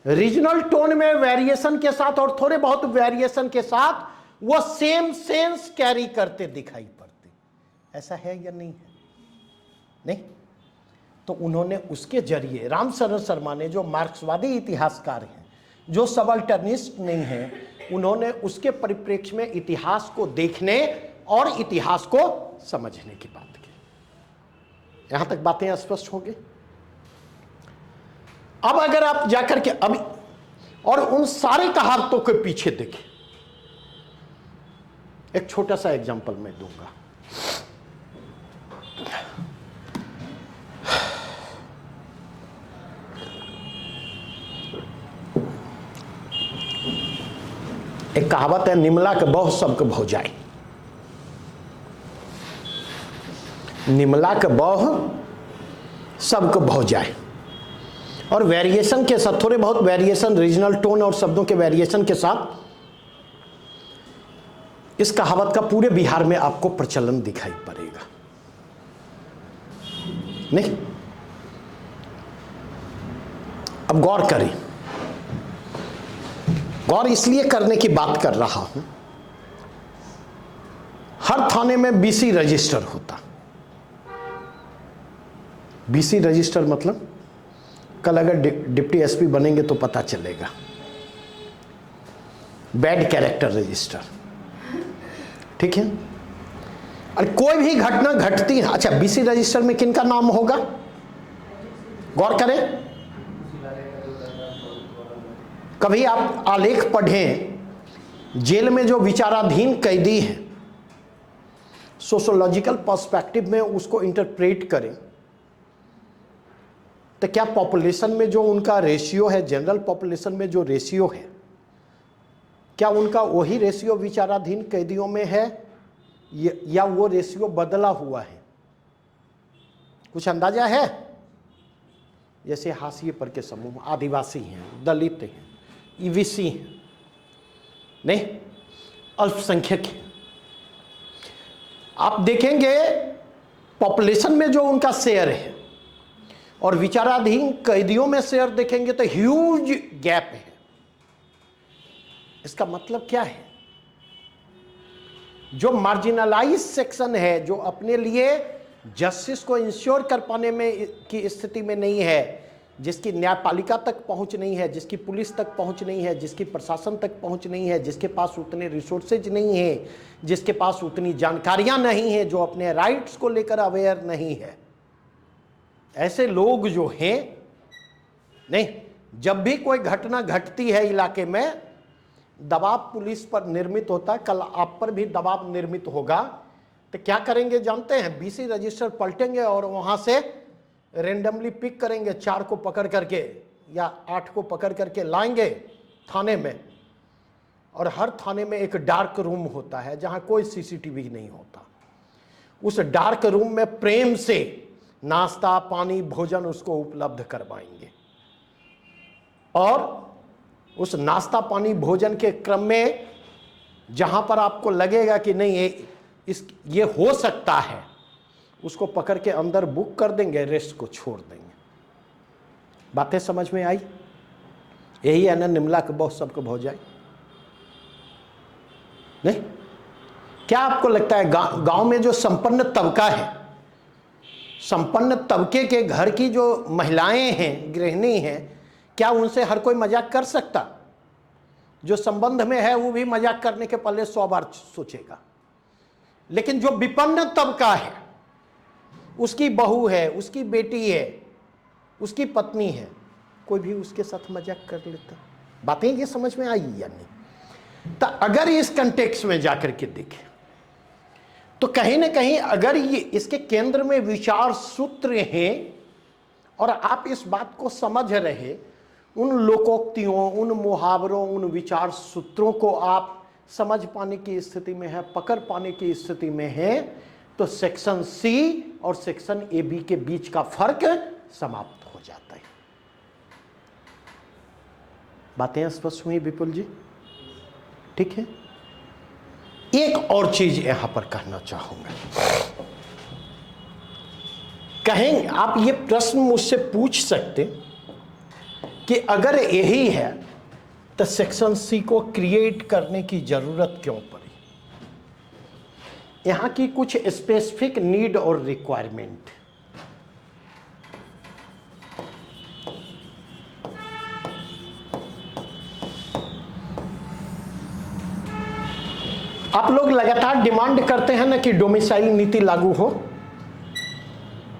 रीजनल टोन में वेरिएशन के साथ और थोड़े बहुत वेरिएशन के साथ वो सेम सेंस कैरी करते दिखाई पड़ते। ऐसा है या नहीं है? नहीं? तो उन्होंने उसके जरिए, रामशरण शर्मा ने, जो मार्क्सवादी इतिहासकार हैं, जो सबल्टर्निस्ट नहीं हैं, उन्होंने उसके परिप्रेक्ष्य में इतिहास को देखने और इतिहास को समझने की बात की। यहां तक बातें स्पष्ट होंगी। अब अगर आप जाकर के अब और उन सारे कहावतों के पीछे देखें, एक छोटा सा एग्जांपल मैं दूंगा। एक कहावत है, निमला के बहु सबके भौ जाए। निमला के बहु सबके भौ जाए। और वेरिएशन के साथ, थोड़े बहुत वेरिएशन, रीजनल टोन और शब्दों के वेरिएशन के साथ इस कहावत का पूरे बिहार में आपको प्रचलन दिखाई पड़ेगा। नहीं? अब गौर करें। गौर इसलिए करने की बात कर रहा हूं, हर थाने में बीसी रजिस्टर होता। बीसी रजिस्टर मतलब कल अगर डिप्टी एसपी बनेंगे तो पता चलेगा, बैड कैरेक्टर रजिस्टर। ठीक है? और कोई भी घटना घटती है, अच्छा बीसी रजिस्टर में किनका नाम होगा? गौर करें। कभी आप आलेख पढ़ें, जेल में जो विचाराधीन कैदी हैं, सोशोलॉजिकल पर्सपेक्टिव में उसको इंटरप्रेट करें, तो क्या पॉपुलेशन में जो उनका रेशियो है, जनरल पॉपुलेशन में जो रेशियो है, क्या उनका वही रेशियो विचाराधीन कैदियों में है या वो रेशियो बदला हुआ है? कुछ अंदाजा है? जैसे हाशिए पर के समूह, आदिवासी हैं, दलित हैं, ईवीसी हैं, नहीं, अल्पसंख्यक हैं। आप देखेंगे पॉपुलेशन में जो उनका शेयर है और विचाराधीन कैदियों में शेयर देखेंगे तो ह्यूज गैप है। इसका मतलब क्या है? जो मार्जिनलाइज सेक्शन है, जो अपने लिए जस्टिस को इंश्योर कर पाने में की स्थिति में नहीं है, जिसकी न्यायपालिका तक पहुंच नहीं है, जिसकी पुलिस तक पहुंच नहीं है, जिसकी प्रशासन तक पहुंच नहीं है, जिसके पास उतने रिसोर्सेज नहीं है, जिसके पास उतनी जानकारियां नहीं है, जो अपने राइट्स को लेकर अवेयर नहीं है, ऐसे लोग जो हैं, नहीं, जब भी कोई घटना घटती है इलाके में, दबाव पुलिस पर निर्मित होता है, कल आप पर भी दबाव निर्मित होगा, तो क्या करेंगे जानते हैं? बीसी रजिस्टर पलटेंगे और वहां से रेंडमली पिक करेंगे, 4 को पकड़ करके या 8 को पकड़ करके लाएंगे थाने में, और हर थाने में एक डार्क रूम होता है जहां कोई सीसीटीवी नहीं होता। उस डार्क रूम में प्रेम से नाश्ता, पानी, भोजन उसको उपलब्ध करवाएंगे, और उस नाश्ता, पानी, भोजन के क्रम में जहां पर आपको लगेगा कि नहीं ये हो सकता है, उसको पकड़ के अंदर बुक कर देंगे, रेस्ट को छोड़ देंगे। बातें समझ में आई? यही है ना, निमला के बहुत सबको भौ जाए। नहीं? क्या आपको लगता है गांव में जो संपन्न तबका है, संपन्न तबके के घर की जो महिलाएं हैं, गृहिणी हैं, क्या उनसे हर कोई मजाक कर सकता? जो संबंध में है वो भी मजाक करने के पहले 100 बार सोचेगा। लेकिन जो विपन्न तबका है, उसकी बहू है, उसकी बेटी है, उसकी पत्नी है, कोई भी उसके साथ मजाक कर लेता। बातें ये समझ में आई या नहीं? तो अगर इस कंटेक्स्ट में जाकर के देखें तो कहीं ना कहीं अगर ये इसके केंद्र में विचार सूत्र हैं और आप इस बात को समझ रहे, उन लोकोक्तियों, उन मुहावरों, उन विचार सूत्रों को आप समझ पाने की स्थिति में है, पकड़ पाने की स्थिति में है, तो सेक्शन सी और सेक्शन ए बी के बीच का फर्क समाप्त हो जाता है। बातें स्पष्ट हुई विपुल जी? ठीक है। एक और चीज यहां पर कहना चाहूंगा। कहें आप ये प्रश्न मुझसे पूछ सकते कि अगर यही है तो सेक्शन सी को क्रिएट करने की जरूरत क्यों पड़ी? यहां की कुछ स्पेसिफिक नीड और रिक्वायरमेंट। आप लोग लगातार डिमांड करते हैं ना कि डोमिसाइल नीति लागू हो,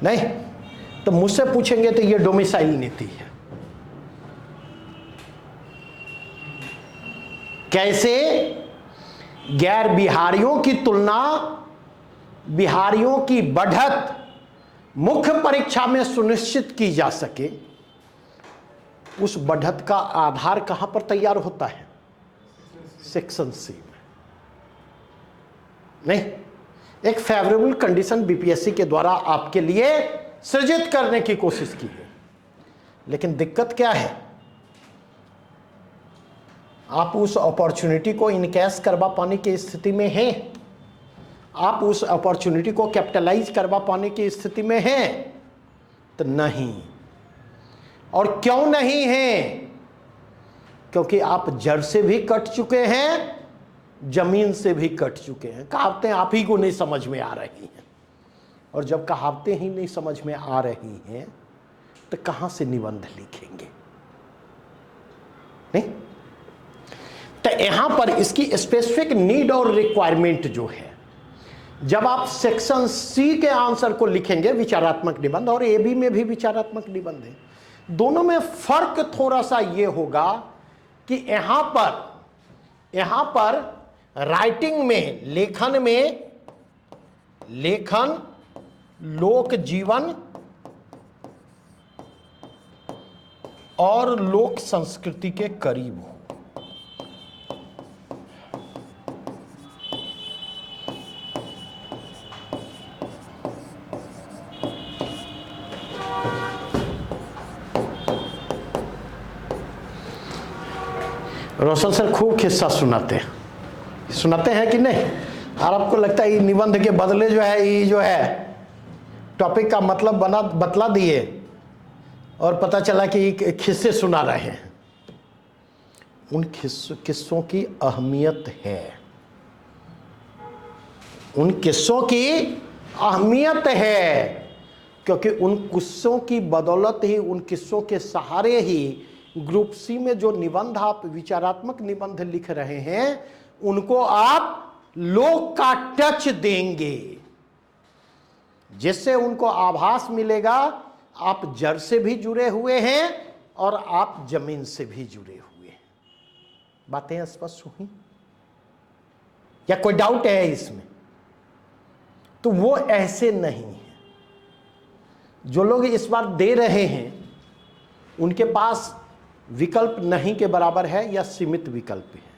नहीं तो मुझसे पूछेंगे तो ये डोमिसाइल नीति है। कैसे गैर बिहारियों की तुलना बिहारियों की बढ़त मुख्य परीक्षा में सुनिश्चित की जा सके, उस बढ़त का आधार कहां पर तैयार होता है? सेक्शन सी में। नहीं, एक फेवरेबल कंडीशन बीपीएससी के द्वारा आपके लिए सृजित करने की कोशिश की है। लेकिन दिक्कत क्या है? आप उस अपॉर्चुनिटी को इनकैश करवा पाने की स्थिति में हैं? आप उस अपॉर्चुनिटी को कैपिटलाइज करवा पाने की स्थिति में हैं? तो नहीं। और क्यों नहीं हैं? क्योंकि आप जड़ से भी कट चुके हैं, जमीन से भी कट चुके हैं। कहावतें आप ही को नहीं समझ में आ रही हैं, और जब कहावतें ही नहीं समझ में आ रही हैं तो कहां से निबंध लिखेंगे? नहीं, तो यहां पर इसकी स्पेसिफिक नीड और रिक्वायरमेंट जो है, जब आप सेक्शन सी के आंसर को लिखेंगे, विचारात्मक निबंध, और ए बी में भी विचारात्मक निबंध है, दोनों में फर्क थोड़ा सा ये होगा कि यहां पर राइटिंग में, लेखन लोक जीवन और लोक संस्कृति के करीब हो। रोशन सर खूब किस्सा सुनाते हैं कि नहीं? और आपको लगता है ये निबंध के बदले जो है टॉपिक का मतलब बतला दिए और पता चला कि किस्से सुना रहे हैं। उन किस्सों की अहमियत है, उन किस्सों की अहमियत है, क्योंकि उन किस्सों की बदौलत ही, उन किस्सों के सहारे ही ग्रुप सी में जो निबंध आप विचारात्मक निबंध लिख रहे हैं, उनको आप लोक का टच देंगे, जिससे उनको आभास मिलेगा आप जड़ से भी जुड़े हुए हैं और आप जमीन से भी जुड़े हुए हैं। बातें स्पष्ट हुई या कोई डाउट है इसमें? तो वो ऐसे नहीं है। जो लोग इस बार दे रहे हैं उनके पास विकल्प नहीं के बराबर है या सीमित विकल्प है।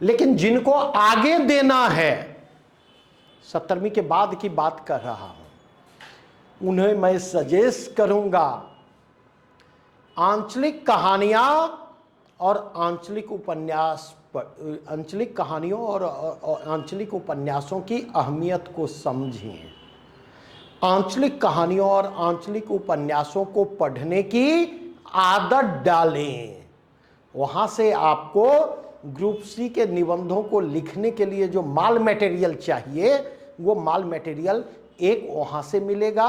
लेकिन जिनको आगे देना है, 17वीं के बाद की बात कर रहा हूं, उन्हें मैं सजेस्ट करूंगा आंचलिक कहानियां और आंचलिक उपन्यास, आंचलिक कहानियों और आंचलिक उपन्यासों की अहमियत को समझें। आंचलिक कहानियों और आंचलिक उपन्यासों को पढ़ने की आदत डालें। वहां से आपको ग्रुप सी के निबंधों को लिखने के लिए जो माल मटेरियल चाहिए, वो माल मटेरियल एक वहां से मिलेगा,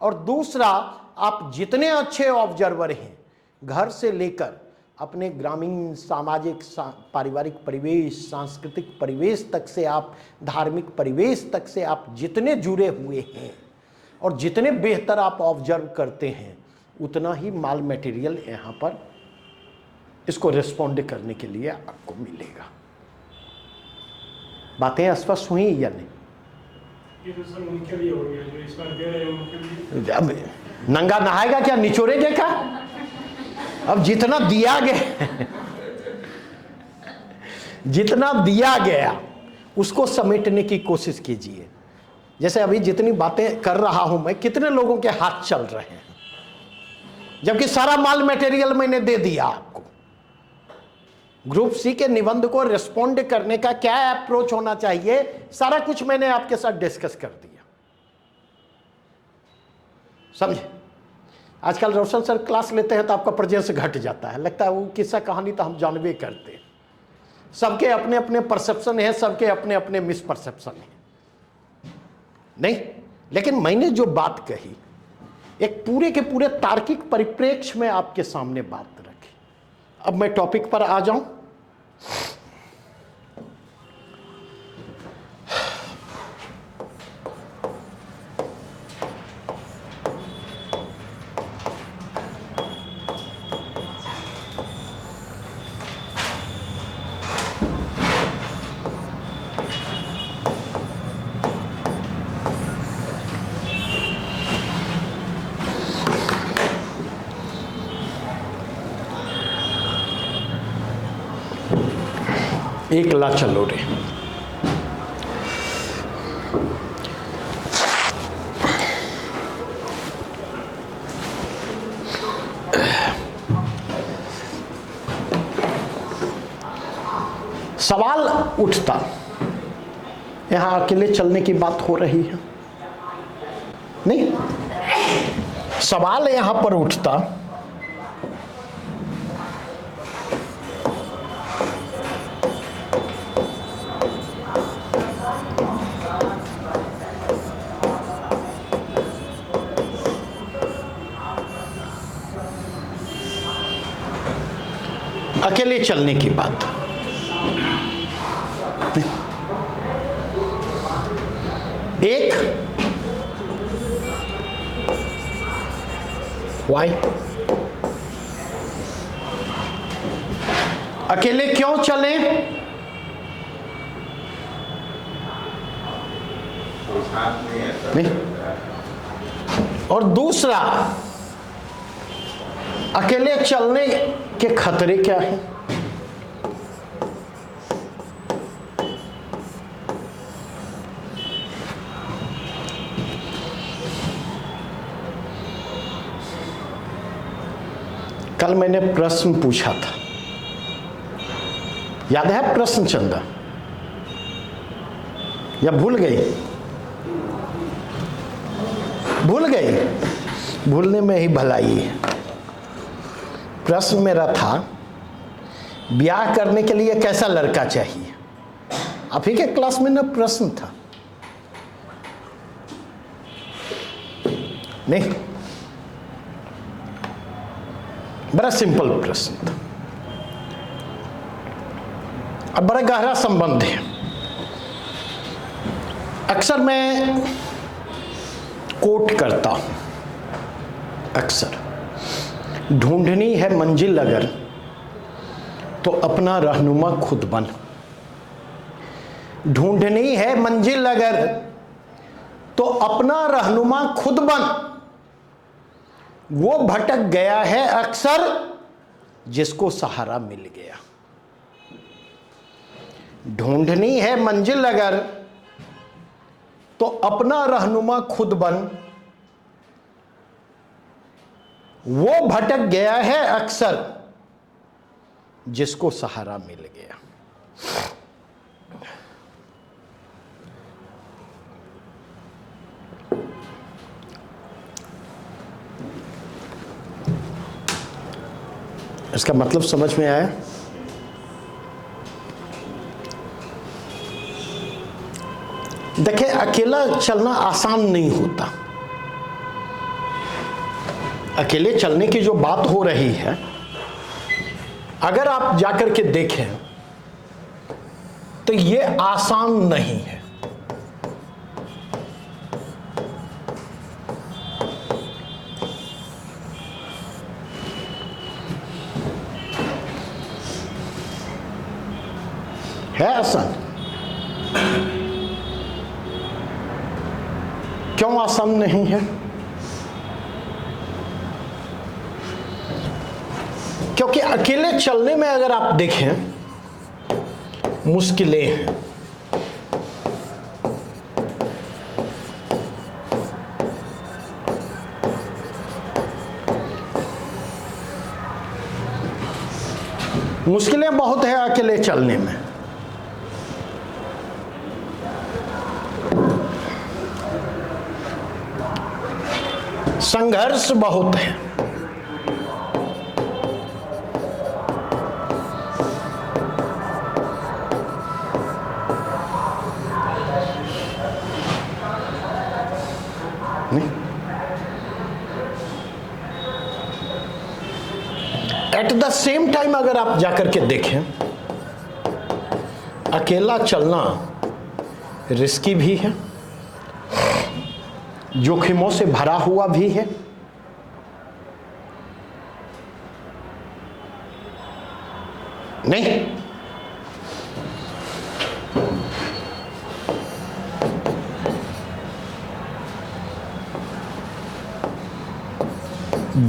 और दूसरा आप जितने अच्छे ऑब्जर्वर हैं घर से लेकर अपने ग्रामीण सामाजिक पारिवारिक परिवेश, सांस्कृतिक परिवेश तक से आप, धार्मिक परिवेश तक से आप जितने जुड़े हुए हैं और जितने बेहतर आप ऑब्जर्व करते हैं, उतना ही माल मटेरियल यहाँ पर इसको रिस्पॉन्ड करने के लिए आपको मिलेगा। बातें स्पष्ट हुई या नहीं? ये तो सर उनके लिए हो गया, जो इस बार दे रहे हैं उनके लिए। अब नंगा नहाएगा क्या, निचोड़ेगा क्या? अब जितना दिया गया जितना दिया गया उसको समेटने की कोशिश कीजिए। जैसे अभी जितनी बातें कर रहा हूं मैं, कितने लोगों के हाथ चल रहे हैं, जबकि सारा माल मटेरियल मैंने दे दिया आपको। ग्रुप सी के निबंध को रिस्पॉन्ड करने का क्या अप्रोच होना चाहिए, सारा कुछ मैंने आपके साथ डिस्कस कर दिया। समझे? आजकल रोशन सर क्लास लेते हैं तो आपका प्रेजेंस घट जाता है, लगता है वो किस्सा कहानी तो हम जानवे करते हैं। सबके अपने अपने परसेप्शन है, सबके अपने अपने मिसपरसेप्शन है, नहीं। लेकिन मैंने जो बात कही एक पूरे के पूरे तार्किक परिप्रेक्ष्य में आपके सामने बात रखी। अब मैं टॉपिक पर आ जाऊं। एक ला चलो रे। सवाल उठता, यहां अकेले चलने की बात हो रही है, नहीं? सवाल यहां पर उठता, अकेले चलने की बात। एक वाई, अकेले क्यों चले? नहीं। और दूसरा, अकेले चलने के खतरे क्या हैं? कल मैंने प्रश्न पूछा था, याद है प्रश्न चंदा, या भूल गई? भूल गई? भूलने में ही भलाई है। प्रश्न मेरा था, ब्याह करने के लिए कैसा लड़का चाहिए? आप ही के क्लास में ना प्रश्न था, नहीं? बड़ा सिंपल प्रश्न था, अब बड़ा गहरा संबंध है। अक्सर मैं कोट करता हूं, अक्सर, ढूंढनी है मंजिल अगर तो अपना रहनुमा खुद बन। ढूंढनी है मंजिल अगर तो अपना रहनुमा खुद बन। वो भटक गया है अक्सर जिसको सहारा मिल गया। ढूंढनी है मंजिल अगर तो अपना रहनुमा खुद बन। वो भटक गया है अक्सर जिसको सहारा मिल गया। इसका मतलब समझ में आया? देखिए, अकेला चलना आसान नहीं होता। अकेले चलने की जो बात हो रही है अगर आप जाकर के देखें तो ये आसान नहीं है। है आसान? क्यों आसान नहीं है? क्योंकि अकेले चलने में अगर आप देखें मुश्किलें हैं। मुश्किलें बहुत है अकेले चलने में। संघर्ष बहुत है। एट द सेम टाइम अगर आप जाकर के देखें, अकेला चलना रिस्की भी है, जोखिमों से भरा हुआ भी है। नहीं,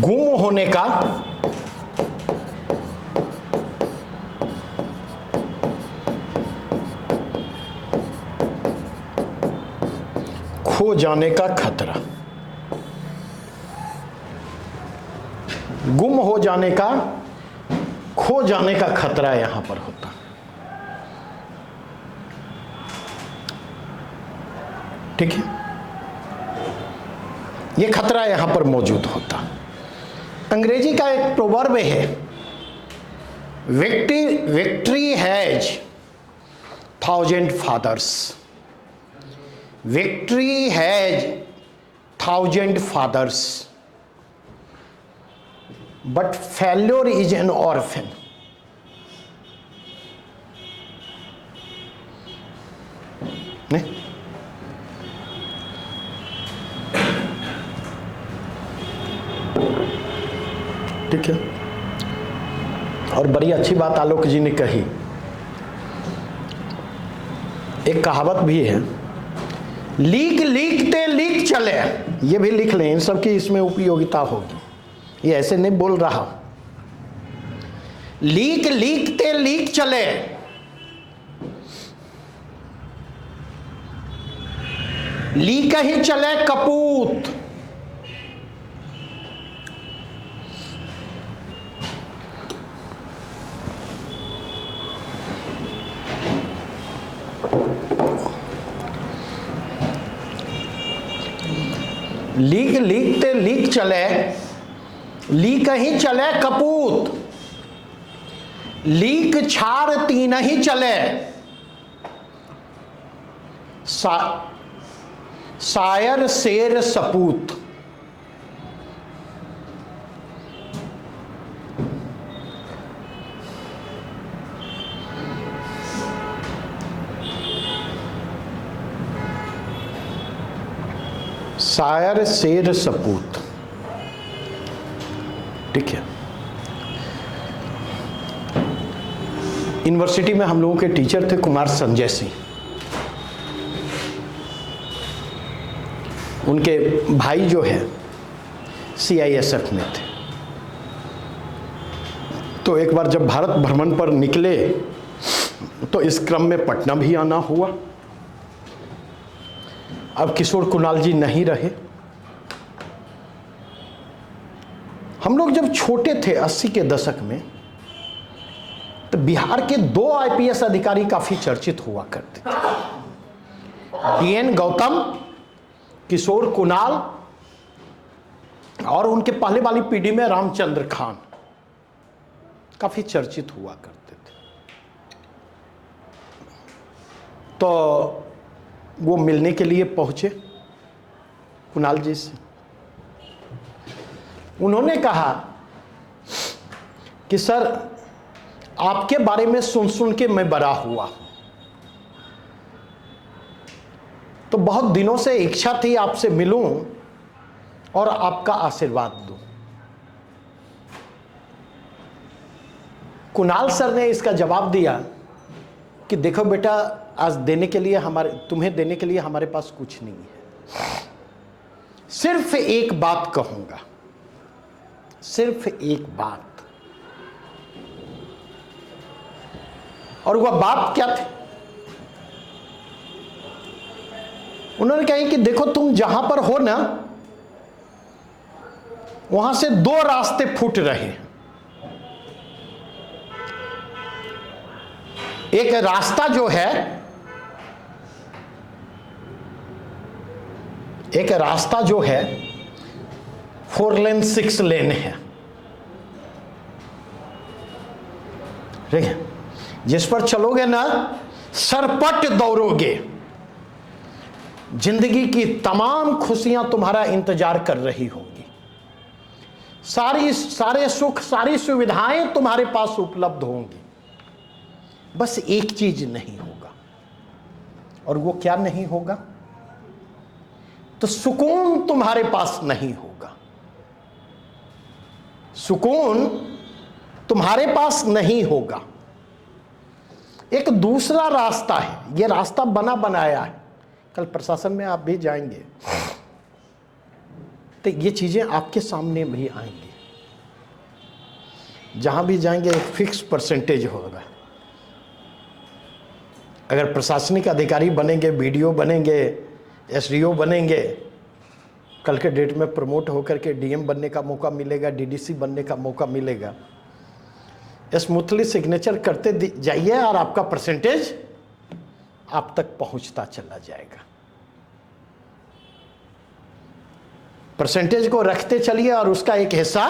गुम होने का खो जाने का खतरा, गुम हो जाने का, खो जाने का खतरा यहां पर होता। ठीक है, यह खतरा यहां पर मौजूद होता। अंग्रेजी का एक प्रोवर्ब है, victory has 1000 fathers, victory has 1000 fathers, but failure is an orphan. नहीं, ठीक है। और बड़ी अच्छी बात आलोक जी ने कही, एक कहावत भी है, लीक लीकते लीक चले। ये भी लिख लें, इन सब की इसमें उपयोगिता होगी। ये ऐसे नहीं बोल रहा, लीक लीकते लीक चले, लीक ही चले कपूत। लीक लीकते लीक चले, लीक ही चले कपूत, लीक छाड़ तीन ही चले, शायर शेर सपूत। शायर शेर सपूत, ठीक है। यूनिवर्सिटी में हम लोगों के टीचर थे कुमार संजय सिंह, उनके भाई जो है CISF में थे। तो एक बार जब भारत भ्रमण पर निकले तो इस क्रम में पटना भी आना हुआ। अब किशोर कुणाल जी नहीं रहे। हम लोग जब छोटे थे 80 के दशक में, तो बिहार के 2 IPS अधिकारी काफी चर्चित हुआ करते थे, DN गौतम, किशोर कुणाल, और उनके पहले वाली पीढ़ी में रामचंद्र खान काफी चर्चित हुआ करते थे। तो वो मिलने के लिए पहुंचे कुणाल जी से। उन्होंने कहा कि सर, आपके बारे में सुन सुन के मैं बड़ा हुआ, तो बहुत दिनों से इच्छा थी आपसे मिलूं और आपका आशीर्वाद दूं। कुणाल सर ने इसका जवाब दिया कि देखो बेटा, आज देने के लिए तुम्हें देने के लिए हमारे पास कुछ नहीं है, सिर्फ एक बात कहूंगा, सिर्फ एक बात। और वह बात क्या थी? उन्होंने कहा कि देखो, तुम जहां पर हो ना, वहां से दो रास्ते फूट रहे हैं। एक रास्ता जो है, एक रास्ता जो है 4 लेन 6 लेन है, ठीक है, जिस पर चलोगे ना सरपट दौड़ोगे, जिंदगी की तमाम खुशियां तुम्हारा इंतजार कर रही होंगी, सारे सुख, सारी सुविधाएं तुम्हारे पास उपलब्ध होंगी। बस एक चीज नहीं होगा, और वो क्या नहीं होगा? तो सुकून तुम्हारे पास नहीं होगा। सुकून तुम्हारे पास नहीं होगा। एक दूसरा रास्ता है, ये रास्ता बना बनाया है, कल प्रशासन में आप भी जाएंगे तो ये चीजें आपके सामने भी आएंगी। जहां भी जाएंगे एक फिक्स परसेंटेज होगा। अगर प्रशासनिक अधिकारी बनेंगे, बीडीओ बनेंगे, एसडीओ बनेंगे, कल के डेट में प्रमोट होकर के डीएम बनने का मौका मिलेगा, डीडीसी बनने का मौका मिलेगा। स्मूथली सिग्नेचर करते जाइए और आपका परसेंटेज आप तक पहुंचता चला जाएगा। परसेंटेज को रखते चलिए और उसका एक हिस्सा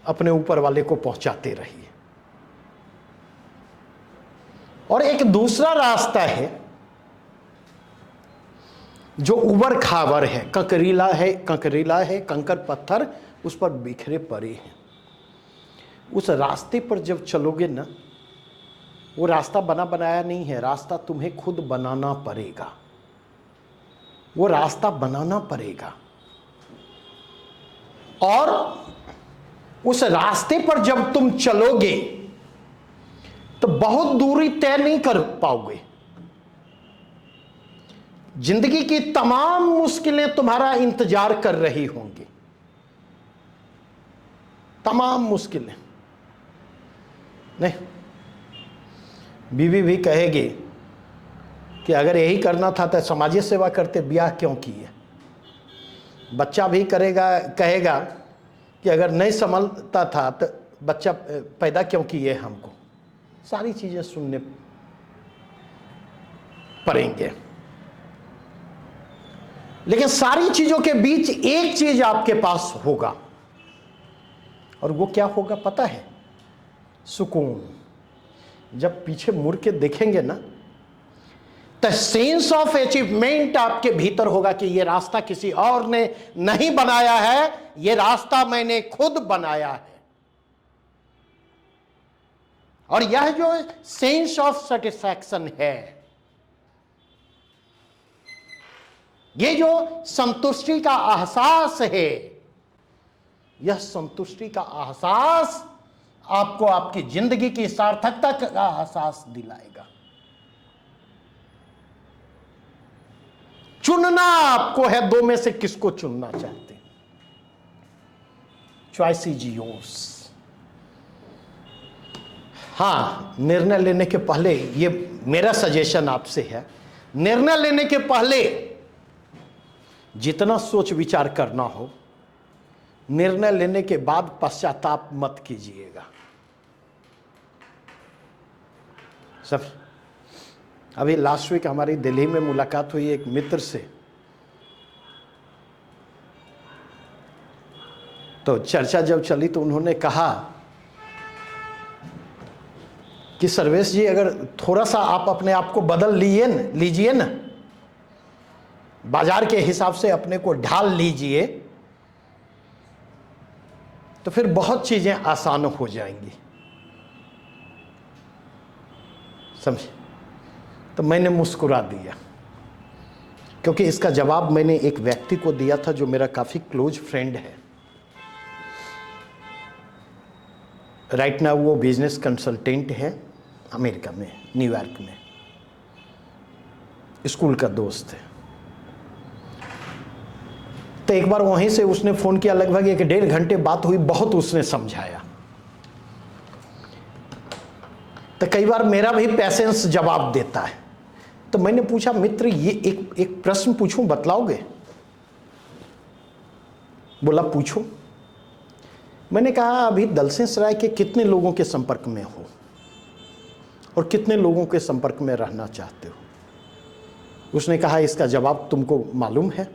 अपने ऊपर वाले को पहुंचाते रहिए। और एक दूसरा रास्ता है जो उबड़ खाबड़ है, कंकरीला है, कंकर पत्थर उस पर बिखरे पड़े हैं। उस रास्ते पर जब चलोगे ना, वो रास्ता बना बनाया नहीं है, रास्ता तुम्हें खुद बनाना पड़ेगा। वो रास्ता बनाना पड़ेगा। और उस रास्ते पर जब तुम चलोगे तो बहुत दूरी तय नहीं कर पाओगे। जिंदगी की तमाम मुश्किलें तुम्हारा इंतजार कर रही होंगी, तमाम मुश्किलें। नहीं, बीवी भी कहेगी कि अगर यही करना था तो समाज सेवा करते, ब्याह क्यों किए। बच्चा भी कहेगा कि अगर नहीं संभलता था तो बच्चा पैदा क्यों किए हमको। सारी चीजें सुनने पड़ेंगे, लेकिन सारी चीजों के बीच एक चीज आपके पास होगा, और वो क्या होगा पता है? सुकून। जब पीछे मुड़ के देखेंगे ना, तो सेंस ऑफ अचीवमेंट आपके भीतर होगा कि ये रास्ता किसी और ने नहीं बनाया है, ये रास्ता मैंने खुद बनाया है। और यह जो सेंस ऑफ सेटिस्फैक्शन है, ये जो संतुष्टि का एहसास है, यह संतुष्टि का एहसास आपको आपकी जिंदगी की सार्थकता का एहसास दिलाएगा। चुनना आपको है, दो में से किसको चुनना चाहते हैं। Choice is yours. हाँ, निर्णय लेने के पहले, ये मेरा सजेशन आपसे है, निर्णय लेने के पहले जितना सोच विचार करना हो, निर्णय लेने के बाद पश्चाताप मत कीजिएगा। सब अभी लास्ट वीक हमारी दिल्ली में मुलाकात हुई एक मित्र से, तो चर्चा जब चली तो उन्होंने कहा कि सर्वेश जी, अगर थोड़ा सा आप अपने आप को बदल लीजिए ना, बाजार के हिसाब से अपने को ढाल लीजिए, तो फिर बहुत चीजें आसान हो जाएंगी। समझे? तो मैंने मुस्कुरा दिया, क्योंकि इसका जवाब मैंने एक व्यक्ति को दिया था जो मेरा काफ़ी क्लोज फ्रेंड है। राइट नाउ वो बिजनेस कंसल्टेंट है अमेरिका में, न्यूयॉर्क में, स्कूल का दोस्त है। तो एक बार वहीं से उसने फ़ोन किया, लगभग 1-1.5 घंटे बात हुई, बहुत उसने समझाया। तो कई बार मेरा भी पेशेंस जवाब देता है। तो मैंने पूछा, मित्र ये एक प्रश्न पूछूं, बतलाओगे? बोला पूछो। मैंने कहा अभी दलसिंह सराय के कितने लोगों के संपर्क में हो और कितने लोगों के संपर्क में रहना चाहते हो? उसने कहा इसका जवाब तुमको मालूम है?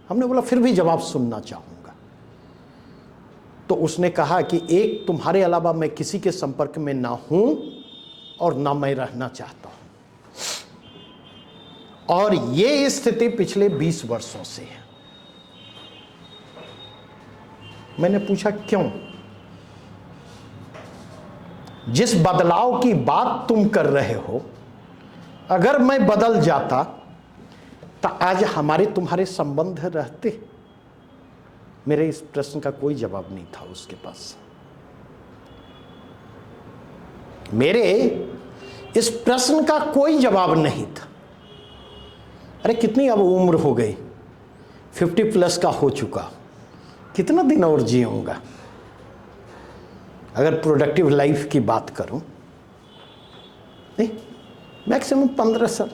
हमने बोला फिर भी जवाब सुनना चाहूँगा। तो उसने कहा कि एक, तुम्हारे अलावा मैं किसी के संपर्क में ना हूँ और ना मैं रहना चाहता हूँ, और ये स्थिति पिछले 20 वर्षों से है। मैंने पूछा क्यों? जिस बदलाव की बात तुम कर रहे हो, अगर मैं बदल जाता तो आज हमारे तुम्हारे संबंध रहते। मेरे इस प्रश्न का कोई जवाब नहीं था उसके पास। मेरे इस प्रश्न का कोई जवाब नहीं था। अरे कितनी अब उम्र हो गई, 50 प्लस का हो चुका, कितना दिन और जीऊंगा? अगर प्रोडक्टिव लाइफ की बात करूं, नहीं, मैक्सिमम 15 साल।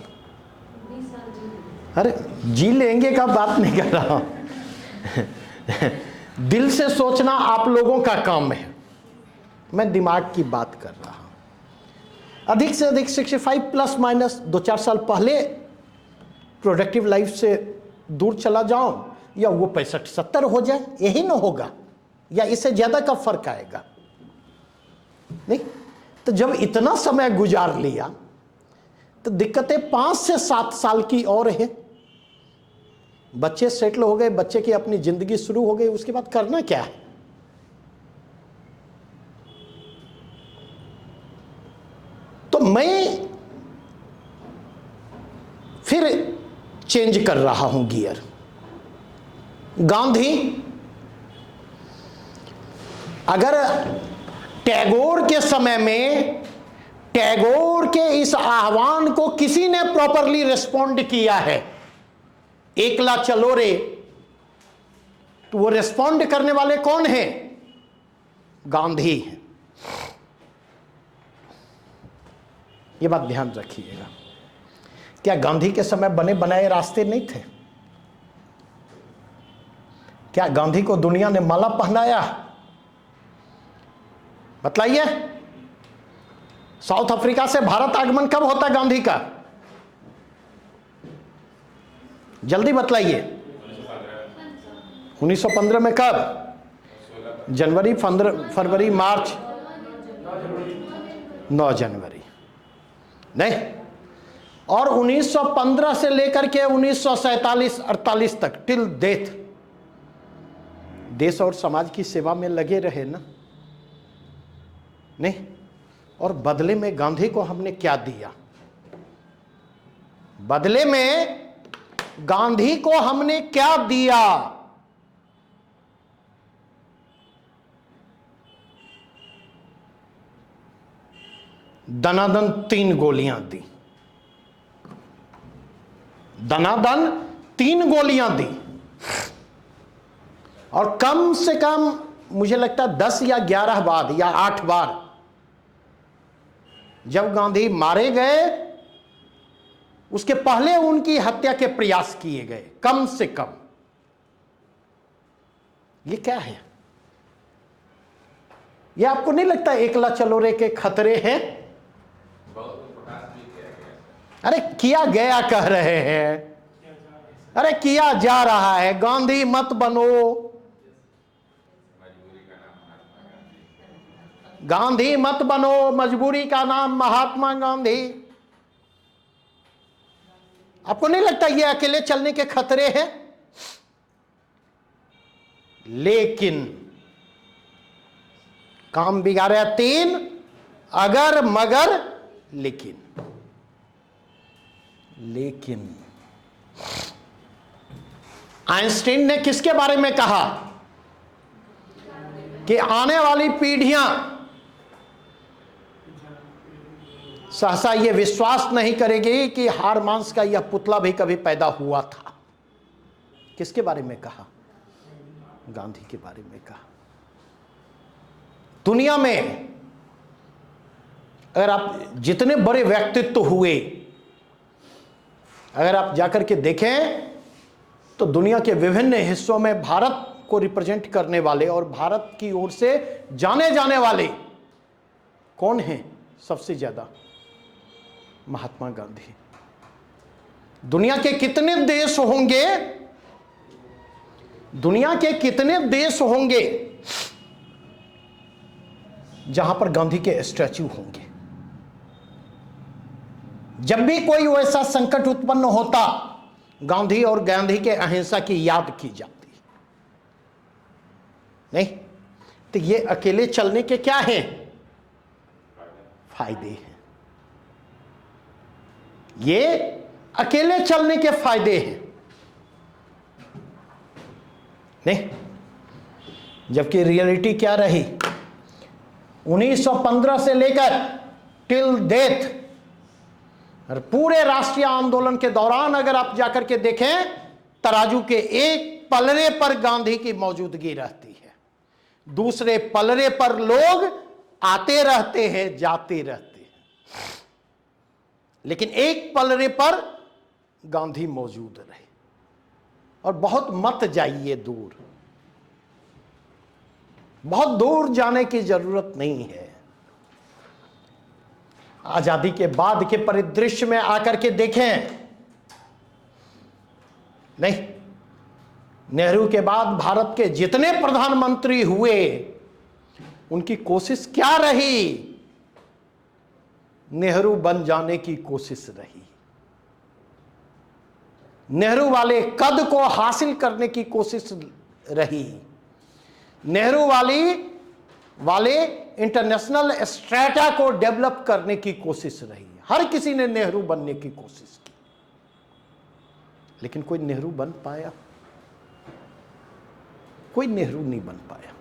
अरे जी लेंगे का बात नहीं कर रहा हूं। दिल से सोचना आप लोगों का काम है, मैं दिमाग की बात कर रहा हूं। अधिक से अधिक 65 प्लस माइनस 2-4 साल पहले प्रोडक्टिव लाइफ से दूर चला जाऊं, या वो 65-70 हो जाए, यही ना होगा, या इससे ज्यादा का फर्क आएगा? नहीं, तो जब इतना समय गुजार लिया तो दिक्कतें 5 से 7 साल की और है। बच्चे सेटल हो गए, बच्चे की अपनी जिंदगी शुरू हो गई, उसके बाद करना क्या है? तो मैं फिर चेंज कर रहा हूं गियर। गांधी, अगर टैगोर के समय में टैगोर के इस आह्वान को किसी ने प्रॉपरली रिस्पॉन्ड किया है, एकला चलो रे, तो वो रिस्पॉन्ड करने वाले कौन हैं? गांधी हैं। ये बात ध्यान रखिएगा। क्या गांधी के समय बने बनाए रास्ते नहीं थे? क्या गांधी को दुनिया ने माला पहनाया? बतलाइए। साउथ अफ्रीका से भारत आगमन कब होता है गांधी का? जल्दी बतलाइए। 1915 में कब? जनवरी, फरवरी, मार्च, 9 जनवरी। नहीं, और 1915 से लेकर के 1947-48 तक टिल डेथ देश और समाज की सेवा में लगे रहे ना? नहीं, और बदले में गांधी को हमने क्या दिया? बदले में गांधी को हमने क्या दिया? दनादन 3 गोलियां दी। दनादन 3 गोलियां दी, और कम से कम मुझे लगता है 10 या 11 बार या 8 बार जब गांधी मारे गए, उसके पहले उनकी हत्या के प्रयास किए गए, कम से कम। ये क्या है? ये आपको नहीं लगता एकला चलो रे के खतरे हैं? अरे किया गया कह रहे हैं, अरे किया जा रहा है। गांधी मत बनो, गांधी मत बनो, मजबूरी का नाम महात्मा गांधी। आपको नहीं लगता ये अकेले चलने के खतरे हैं? लेकिन काम बिगाड़े 3, अगर मगर लेकिन। लेकिन आइंस्टीन ने किसके बारे में कहा कि आने वाली पीढ़ियां सहसा ये विश्वास नहीं करेगी कि हार मांस का यह पुतला भी कभी पैदा हुआ था। किसके बारे में कहा? गांधी के बारे में कहा। दुनिया में अगर आप जितने बड़े व्यक्तित्व हुए, अगर आप जाकर के देखें तो दुनिया के विभिन्न हिस्सों में भारत को रिप्रेजेंट करने वाले और भारत की ओर से जाने जाने वाले कौन हैं सबसे ज्यादा? महात्मा गांधी। दुनिया के कितने देश होंगे, दुनिया के कितने देश होंगे जहां पर गांधी के स्टैच्यू होंगे? जब भी कोई वैसा संकट उत्पन्न होता, गांधी और गांधी के अहिंसा की याद की जाती। नहीं तो ये अकेले चलने के क्या हैं? फायदे हैं। ये अकेले चलने के फायदे हैं। नहीं, जबकि रियलिटी क्या रही? 1915 से लेकर टिल डेथ और पूरे राष्ट्रीय आंदोलन के दौरान अगर आप जाकर के देखें, तराजू के एक पलड़े पर गांधी की मौजूदगी रहती है, दूसरे पलड़े पर लोग आते रहते हैं, जाते रहते हैं, लेकिन एक पलड़े पर गांधी मौजूद रहे। और बहुत मत जाइए दूर, बहुत दूर जाने की जरूरत नहीं है। आजादी के बाद के परिदृश्य में आकर के देखें। नहीं, नेहरू के बाद भारत के जितने प्रधानमंत्री हुए, उनकी कोशिश क्या रही? नेहरू बन जाने की कोशिश रही। नेहरू वाले कद को हासिल करने की कोशिश रही। नेहरू वाले इंटरनेशनल स्ट्रेटा को डेवलप करने की कोशिश रही। हर किसी ने नेहरू बनने की कोशिश की, लेकिन कोई नेहरू बन पाया? कोई नेहरू नहीं बन पाया।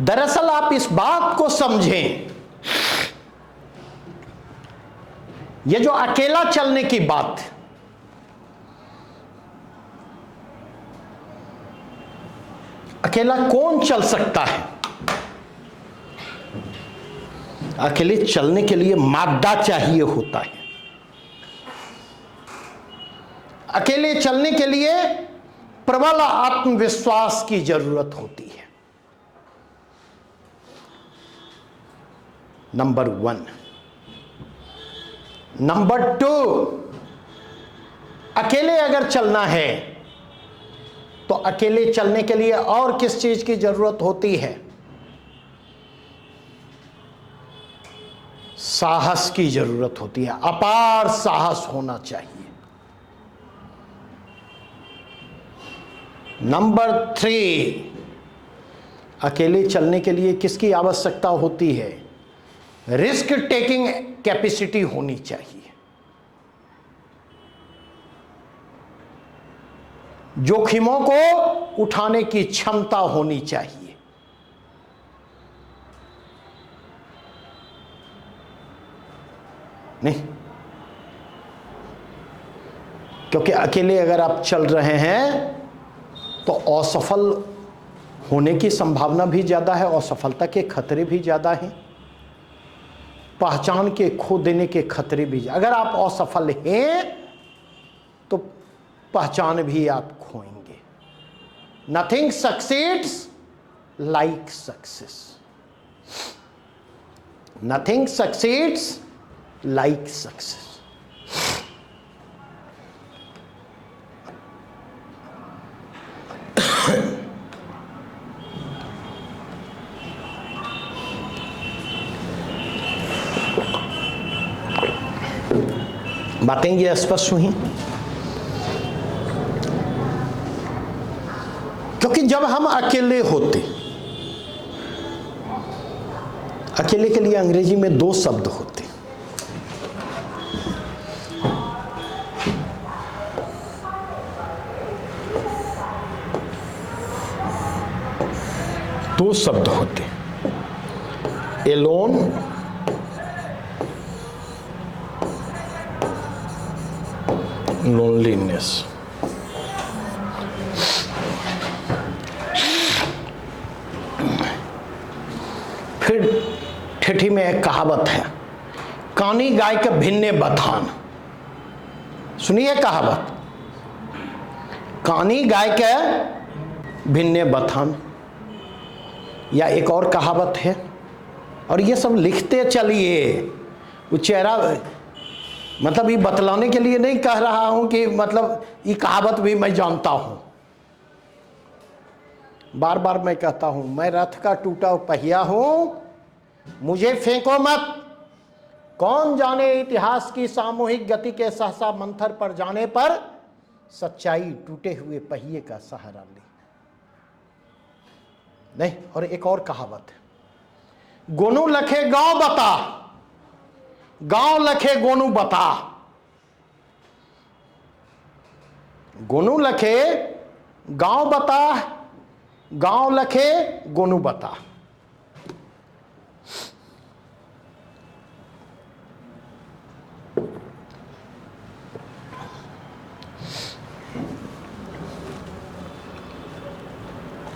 दरअसल आप इस बात को समझें, ये जो अकेला चलने की बात, अकेला कौन चल सकता है? अकेले चलने के लिए मादा चाहिए होता है। अकेले चलने के लिए प्रबल आत्मविश्वास की जरूरत होती है। नंबर 1। नंबर 2, अकेले अगर चलना है तो अकेले चलने के लिए और किस चीज की जरूरत होती है? साहस की जरूरत होती है। अपार साहस होना चाहिए। नंबर 3, अकेले चलने के लिए किसकी आवश्यकता होती है? रिस्क टेकिंग कैपेसिटी होनी चाहिए। जोखिमों को उठाने की क्षमता होनी चाहिए। नहीं, क्योंकि अकेले अगर आप चल रहे हैं तो असफल होने की संभावना भी ज्यादा है, असफलता के खतरे भी ज्यादा हैं, पहचान के खो देने के खतरे भी। अगर आप असफल हैं तो पहचान भी आप खोएंगे। Nothing succeeds like success. Nothing succeeds like success. बातें ये स्पष्ट हुई, क्योंकि जब हम अकेले होते, अकेले के लिए अंग्रेजी में 2 शब्द होते, दो शब्द होते, एलोन लोनलीनेस। फिर ठेठी में एक कहावत है, कानी गाय के भिन्ने बथान। सुनिए कहावत, कानी गाय के भिन्ने बथान। या एक और कहावत है, और ये सब लिखते चलिए, वो चेहरा मतलब ये बतलाने के लिए नहीं कह रहा हूं कि मतलब ये कहावत भी मैं जानता हूं। बार बार मैं कहता हूं, मैं रथ का टूटा पहिया हूं, मुझे फेंको मत। कौन जाने इतिहास की सामूहिक गति के सहसा मंथर पर जाने पर सच्चाई टूटे हुए पहिए का सहारा ले। नहीं, और एक और कहावत है, गोनू लखे गांव बता, गांव लखे गोनू बता। गोनू लखे गांव बता, गांव लखे गोनू बता।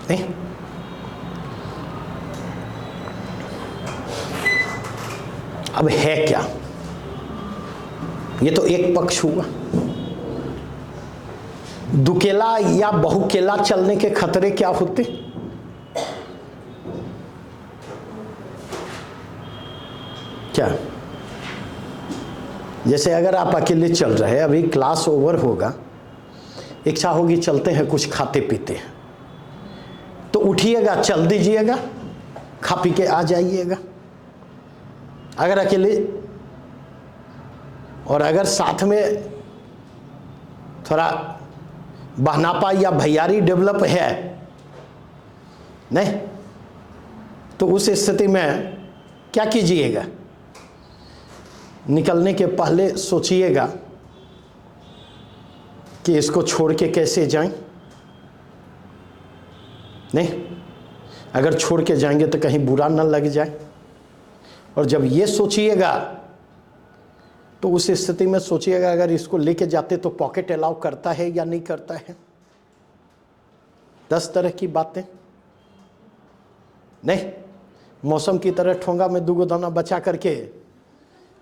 नहीं, अब है क्या, ये तो एक पक्ष हुआ। दुकेला या बहुकेला चलने के खतरे क्या होते? क्या, जैसे अगर आप अकेले चल रहे हैं, अभी क्लास ओवर होगा, इच्छा होगी चलते हैं कुछ खाते पीते हैं, तो उठिएगा, चल दीजिएगा, खा पी के आ जाइएगा अगर अकेले। और अगर साथ में थोड़ा बहनापा या भैयारी डेवलप है, नहीं, तो उस स्थिति में क्या कीजिएगा, निकलने के पहले सोचिएगा कि इसको छोड़ के कैसे जाएं। नहीं, अगर छोड़ के जाएंगे तो कहीं बुरा न लग जाए। और जब ये सोचिएगा तो उस स्थिति में सोचिएगा, अगर इसको लेके जाते तो पॉकेट अलाउ करता है या नहीं करता है। 10 तरह की बातें। नहीं, मौसम की तरह ठोंगा में 2 दाना बचा करके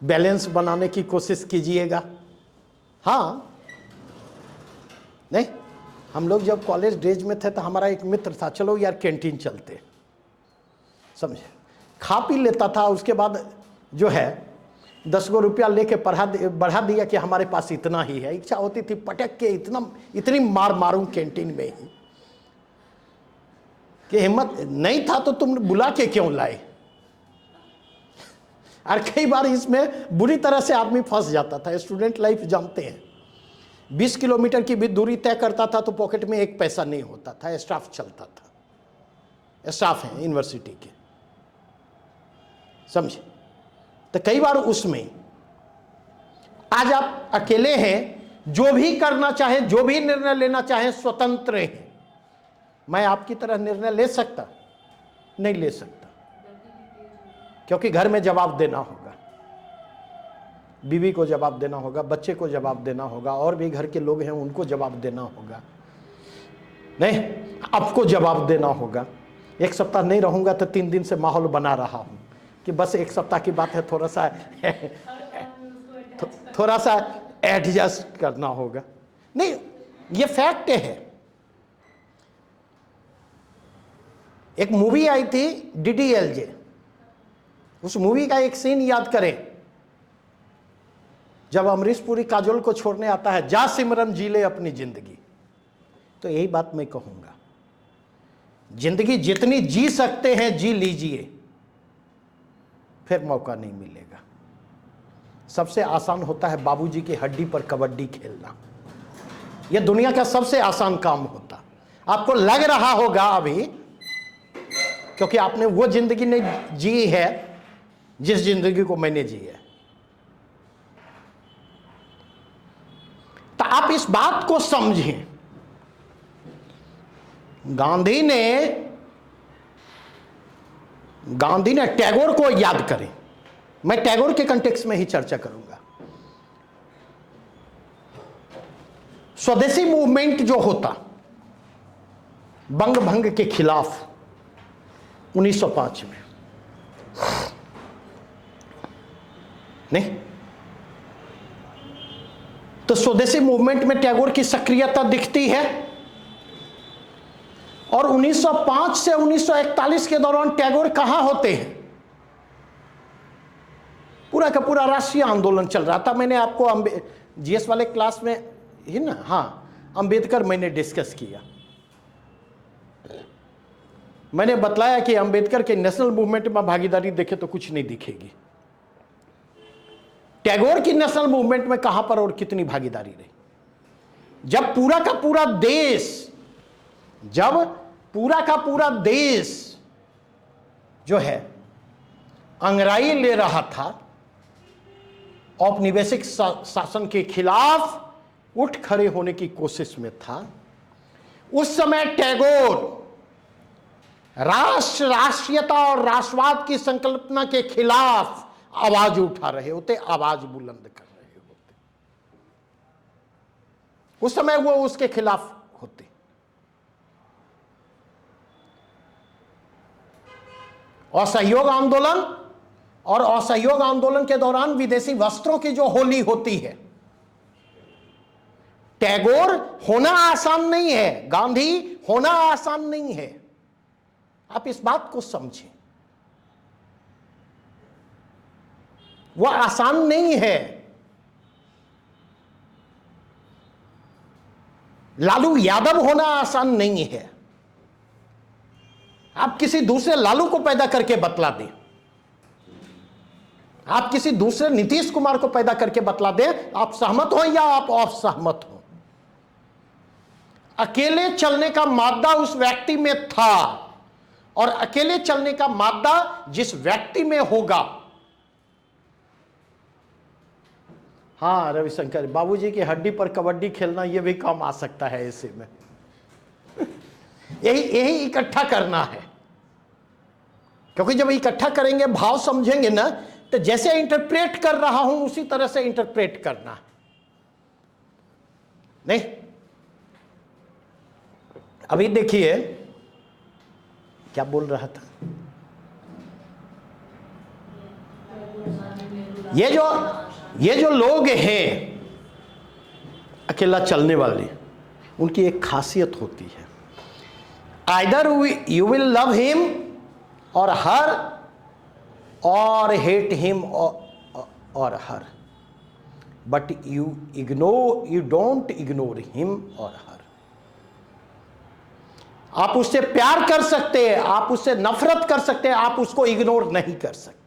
बैलेंस बनाने की कोशिश कीजिएगा। हाँ, नहीं, हम लोग जब कॉलेज डेज में थे तो हमारा एक मित्र था, चलो यार कैंटीन चलते, समझे, खा पी लेता था, उसके बाद जो है 10 गो रुपया लेके बढ़ा दिया कि हमारे पास इतना ही है। इच्छा होती थी पटक के इतनी मार मारूं कैंटीन में ही कि हिम्मत नहीं था तो तुम बुला के क्यों लाए। और कई बार इसमें बुरी तरह से आदमी फंस जाता था। स्टूडेंट लाइफ जानते हैं, 20 किलोमीटर की भी दूरी तय करता था तो पॉकेट में 1 पैसा नहीं होता था। स्टाफ चलता था, स्टाफ है यूनिवर्सिटी के, समझे। तो कई बार उसमें, आज आप अकेले हैं, जो भी करना चाहे, जो भी निर्णय लेना चाहे, स्वतंत्र हैं। मैं आपकी तरह निर्णय ले सकता नहीं, ले सकता, क्योंकि घर में जवाब देना होगा, बीवी को जवाब देना होगा, बच्चे को जवाब देना होगा, और भी घर के लोग हैं उनको जवाब देना होगा। नहीं, आपको जवाब देना होगा। 1 सप्ताह नहीं रहूंगा तो 3 दिन से माहौल बना रहा हूं कि बस 1 सप्ताह की बात है, थोड़ा सा एडजस्ट करना होगा। नहीं, ये फैक्ट है। एक मूवी आई थी DDLJ, उस मूवी का एक सीन याद करें, जब अमरीश पुरी काजोल को छोड़ने आता है, जा सिमरन जी ले अपनी जिंदगी। तो यही बात मैं कहूंगा, जिंदगी जितनी जी सकते हैं जी लीजिए, फिर मौका नहीं मिलेगा। सबसे आसान होता है बाबूजी की हड्डी पर कबड्डी खेलना। यह दुनिया का सबसे आसान काम होता। आपको लग रहा होगा अभी, क्योंकि आपने वो जिंदगी नहीं जी है जिस जिंदगी को मैंने जी है। तो आप इस बात को समझें, गांधी ने गांधी ने, टैगोर को याद करें, मैं टैगोर के कंटेक्स्ट में ही चर्चा करूंगा। स्वदेशी मूवमेंट जो होता बंग भंग के खिलाफ 1905 में, नहीं तो स्वदेशी मूवमेंट में टैगोर की सक्रियता दिखती है। और 1905 से 1941 के दौरान टैगोर कहां होते हैं? पूरा का पूरा राष्ट्रीय आंदोलन चल रहा था। मैंने आपको जीएस वाले क्लास में ही ना, हाँ, अंबेडकर मैंने डिस्कस किया। मैंने बतलाया कि अंबेडकर के नेशनल मूवमेंट में भागीदारी देखे तो कुछ नहीं दिखेगी। टैगोर की नेशनल मूवमेंट में कहां पर और कितनी भागीदारी रही? जब पूरा का पूरा देश जो है अंग्रेजी ले रहा था, औपनिवेशिक शासन के खिलाफ उठ खड़े होने की कोशिश में था, उस समय टैगोर राष्ट्रीयता और राष्ट्रवाद की संकल्पना के खिलाफ आवाज उठा रहे होते, आवाज बुलंद कर रहे होते। उस समय वो उसके खिलाफ होते। असहयोग आंदोलन, और असहयोग आंदोलन के दौरान विदेशी वस्त्रों की जो होली होती है, टैगोर होना आसान नहीं है, गांधी होना आसान नहीं है। आप इस बात को समझें, वह आसान नहीं है। लालू यादव होना आसान नहीं है। आप किसी दूसरे लालू को पैदा करके बतला दें, आप किसी दूसरे नीतीश कुमार को पैदा करके बतला दें, आप सहमत हो या आप असहमत हो, अकेले चलने का मादा उस व्यक्ति में था, और अकेले चलने का मादा जिस व्यक्ति में होगा, हाँ रविशंकर, बाबूजी की हड्डी पर कबड्डी खेलना यह भी काम आ सकता है ऐसे में। यही इकट्ठा करना है, क्योंकि जब इकट्ठा करेंगे, भाव समझेंगे ना, तो जैसे इंटरप्रेट कर रहा हूं उसी तरह से इंटरप्रेट करना है। नहीं, अभी देखिए क्या बोल रहा था, ये जो लोग हैं अकेला चलने वाले, उनकी एक खासियत होती है, either you will love him or her, or hate him or her, but you don't ignore him or her. आप उससे प्यार कर सकते हैं, आप उससे नफरत कर सकते हैं, आप उसको इग्नोर नहीं कर सकते।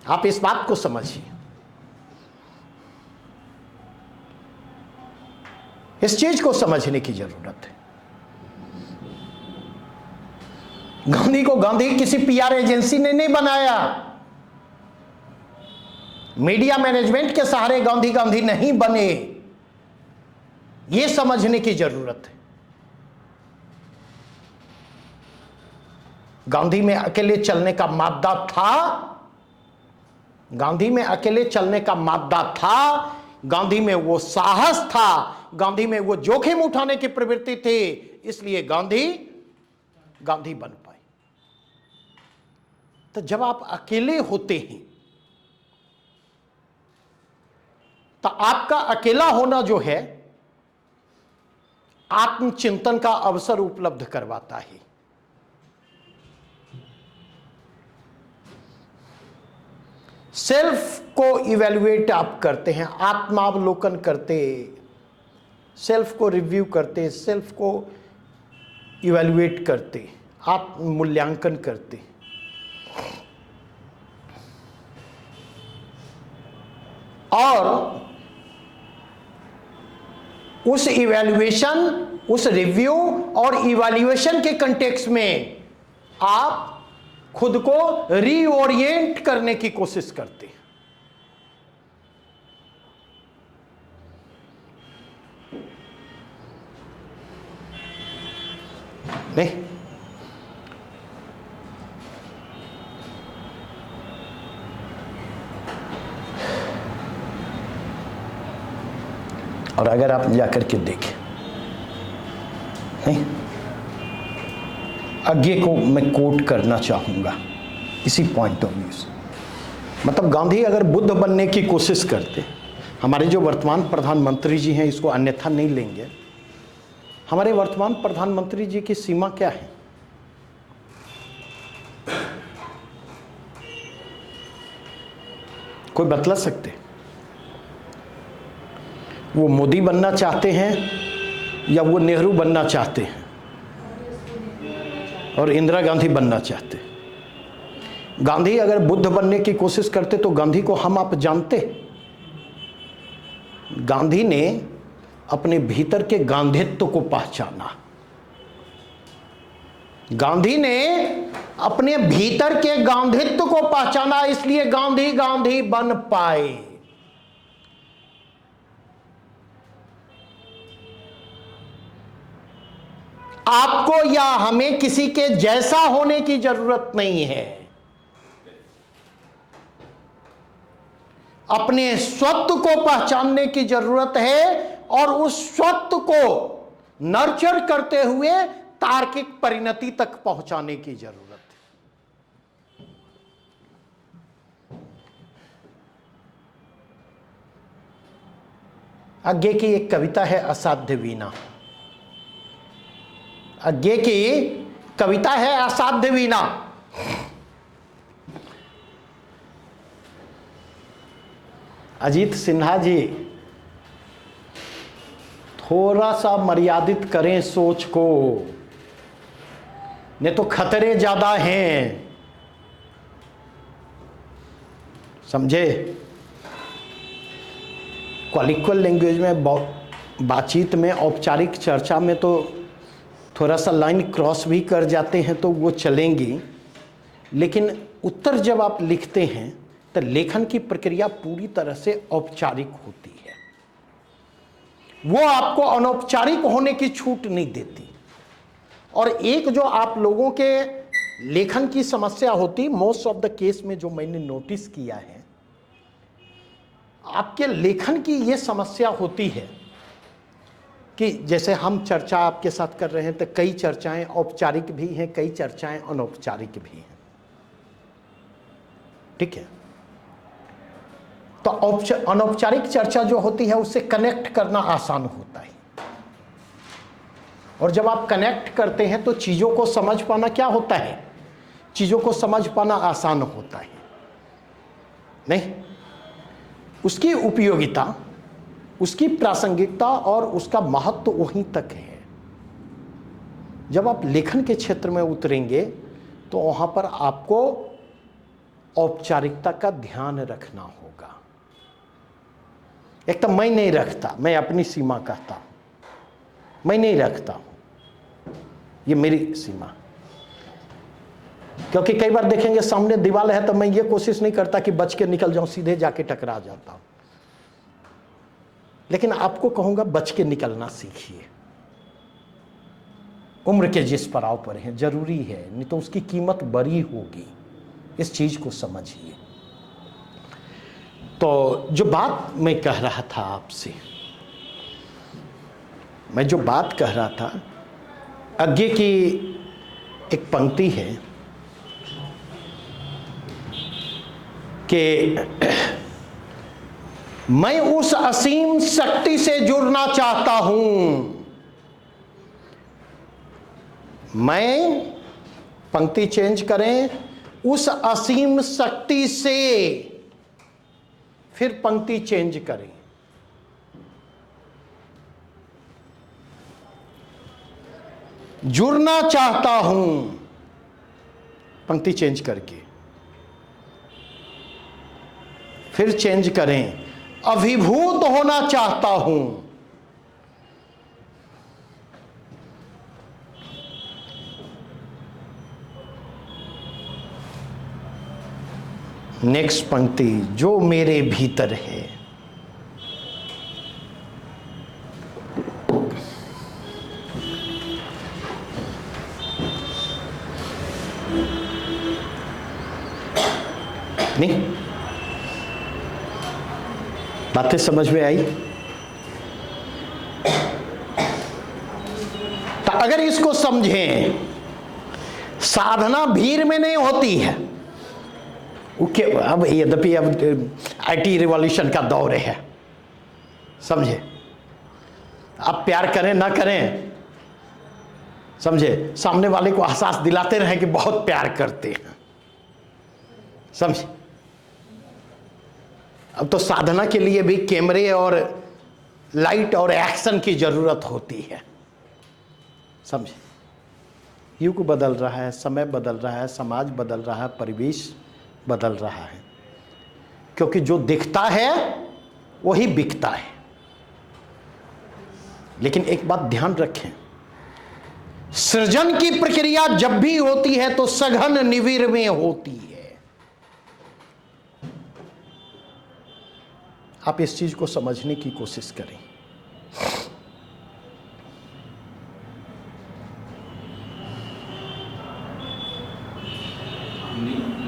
आप इस बात को समझिए, इस चीज को समझने की जरूरत है। गांधी को गांधी किसी पीआर एजेंसी ने नहीं बनाया, मीडिया मैनेजमेंट के सहारे गांधी गांधी नहीं बने, यह समझने की जरूरत है। गांधी में अकेले चलने का मादा था, गांधी में अकेले चलने का मादा था, गांधी में वो साहस था, गांधी में वो जोखिम उठाने की प्रवृत्ति थी, इसलिए गांधी बन पाए। तो जब आप अकेले होते हैं तो आपका अकेला होना जो है आत्मचिंतन का अवसर उपलब्ध करवाता है। सेल्फ को इवैल्यूएट आप करते हैं, आत्मावलोकन करते, सेल्फ को रिव्यू करते, सेल्फ को इवैल्यूएट करते, आत्म मूल्यांकन करते। और उस इवैल्यूएशन, उस रिव्यू और इवैल्यूएशन के कंटेक्स्ट में आप खुद को रीओरिएंट करने की कोशिश करते हैं। नहीं, और अगर आप जाकर के देखें, नहीं, आगे को मैं कोट करना चाहूँगा इसी पॉइंट ऑफ व्यू से। मतलब गांधी अगर बुद्ध बनने की कोशिश करते, हमारे जो वर्तमान प्रधानमंत्री जी हैं इसको अन्यथा नहीं लेंगे, हमारे वर्तमान प्रधानमंत्री जी की सीमा क्या है? कोई बतला सकते? वो मोदी बनना चाहते हैं या वो नेहरू बनना चाहते हैं और इंदिरा गांधी बनना चाहते हैं? गांधी अगर बुद्ध बनने की कोशिश करते तो गांधी को हम आप जानते? गांधी ने अपने भीतर के गांधीत्व को पहचाना। गांधी ने अपने भीतर के गांधीत्व को पहचाना, इसलिए गांधी गांधी बन पाए। आपको या हमें किसी के जैसा होने की जरूरत नहीं है, अपने स्वत्व को पहचानने की जरूरत है और उस स्वत्व को नर्चर करते हुए तार्किक परिणति तक पहुंचाने की जरूरत है। आगे की एक कविता है असाध्य वीणा। आगे की कविता है असाध्य वीणा। अजीत सिन्हा जी थोड़ा सा मर्यादित करें सोच को, नहीं तो खतरे ज्यादा हैं, समझे? कॉलिक्वल लैंग्वेज में बातचीत में, औपचारिक चर्चा में तो थोड़ा सा लाइन क्रॉस भी कर जाते हैं तो वो चलेंगी, लेकिन उत्तर जब आप लिखते हैं तो लेखन की प्रक्रिया पूरी तरह से औपचारिक होती है। वो आपको अनौपचारिक होने की छूट नहीं देती। और एक जो आप लोगों के लेखन की समस्या होती, मोस्ट ऑफ द केस में जो मैंने नोटिस किया है, आपके लेखन की ये समस्या होती है कि जैसे हम चर्चा आपके साथ कर रहे हैं तो कई चर्चाएं औपचारिक भी हैं, कई चर्चाएं अनौपचारिक भी हैं, ठीक है? तो अनौपचारिक चर्चा जो होती है उससे कनेक्ट करना आसान होता है, और जब आप कनेक्ट करते हैं तो चीज़ों को समझ पाना क्या होता है? चीज़ों को समझ पाना आसान होता है, नहीं? उसकी उपयोगिता, उसकी प्रासंगिकता और उसका महत्व वहीं तक है। जब आप लेखन के क्षेत्र में उतरेंगे तो वहाँ पर आपको औपचारिकता का ध्यान रखना होगा। एक तो मैं नहीं रखता, मैं अपनी सीमा कहता हूँ, मैं नहीं रखता हूँ, ये मेरी सीमा। क्योंकि कई बार देखेंगे सामने दीवार है तो मैं ये कोशिश नहीं करता कि बच के निकल जाऊं, सीधे जाके टकरा जाता हूं। लेकिन आपको कहूंगा बच के निकलना सीखिए। उम्र के जिस पड़ाव पर हैं जरूरी है, नहीं तो उसकी कीमत बड़ी होगी। इस चीज को समझिए। तो जो बात मैं कह रहा था आपसे, मैं जो बात कह रहा था, आगे की एक पंक्ति है कि मैं उस असीम शक्ति से जुड़ना चाहता हूं। मैं, पंक्ति चेंज करें, उस असीम शक्ति से, फिर पंक्ति चेंज करें, जुड़ना चाहता हूं, पंक्ति चेंज करके, फिर चेंज करें, अभिभूत होना चाहता हूं। नेक्स्ट पंक्ति, जो मेरे भीतर है, नहीं? बातें समझ में आई? अगर इसको समझें, साधना भीड़ में नहीं होती है। अब यद्यपि अब आईटी रिवॉल्यूशन का दौर है, समझे, आप प्यार करें ना करें, समझे, सामने वाले को एहसास दिलाते रहें कि बहुत प्यार करते हैं, समझे। अब तो साधना के लिए भी कैमरे और लाइट और एक्शन की जरूरत होती है, समझे। युग बदल रहा है, समय बदल रहा है, समाज बदल रहा है, परिवेश बदल रहा है, क्योंकि जो दिखता है वही बिकता है। लेकिन एक बात ध्यान रखें, सृजन की प्रक्रिया जब भी होती है तो सघन निविड़ में होती है। आप इस चीज को समझने की कोशिश करें।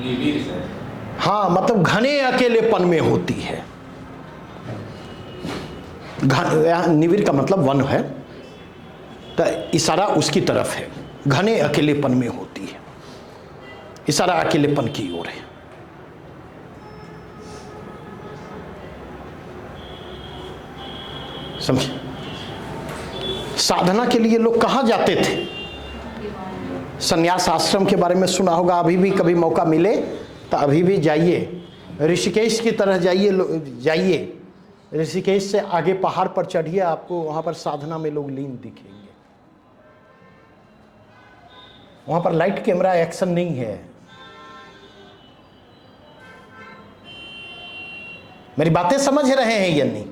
निविड़ से, हाँ, मतलब घने अकेलेपन में होती है। निविड़ का मतलब वन है, तो इशारा उसकी तरफ है। घने अकेलेपन में होती है, इशारा अकेलेपन की ओर है। समझे। साधना के लिए लोग कहाँ जाते थे? संन्यास आश्रम के बारे में सुना होगा। अभी भी कभी मौका मिले तो अभी भी जाइए, ऋषिकेश की तरह जाइए। ऋषिकेश से आगे पहाड़ पर चढ़िए, आपको वहां पर साधना में लोग लीन दिखेंगे। वहां पर लाइट कैमरा एक्शन नहीं है। मेरी बातें समझ रहे हैं या नहीं?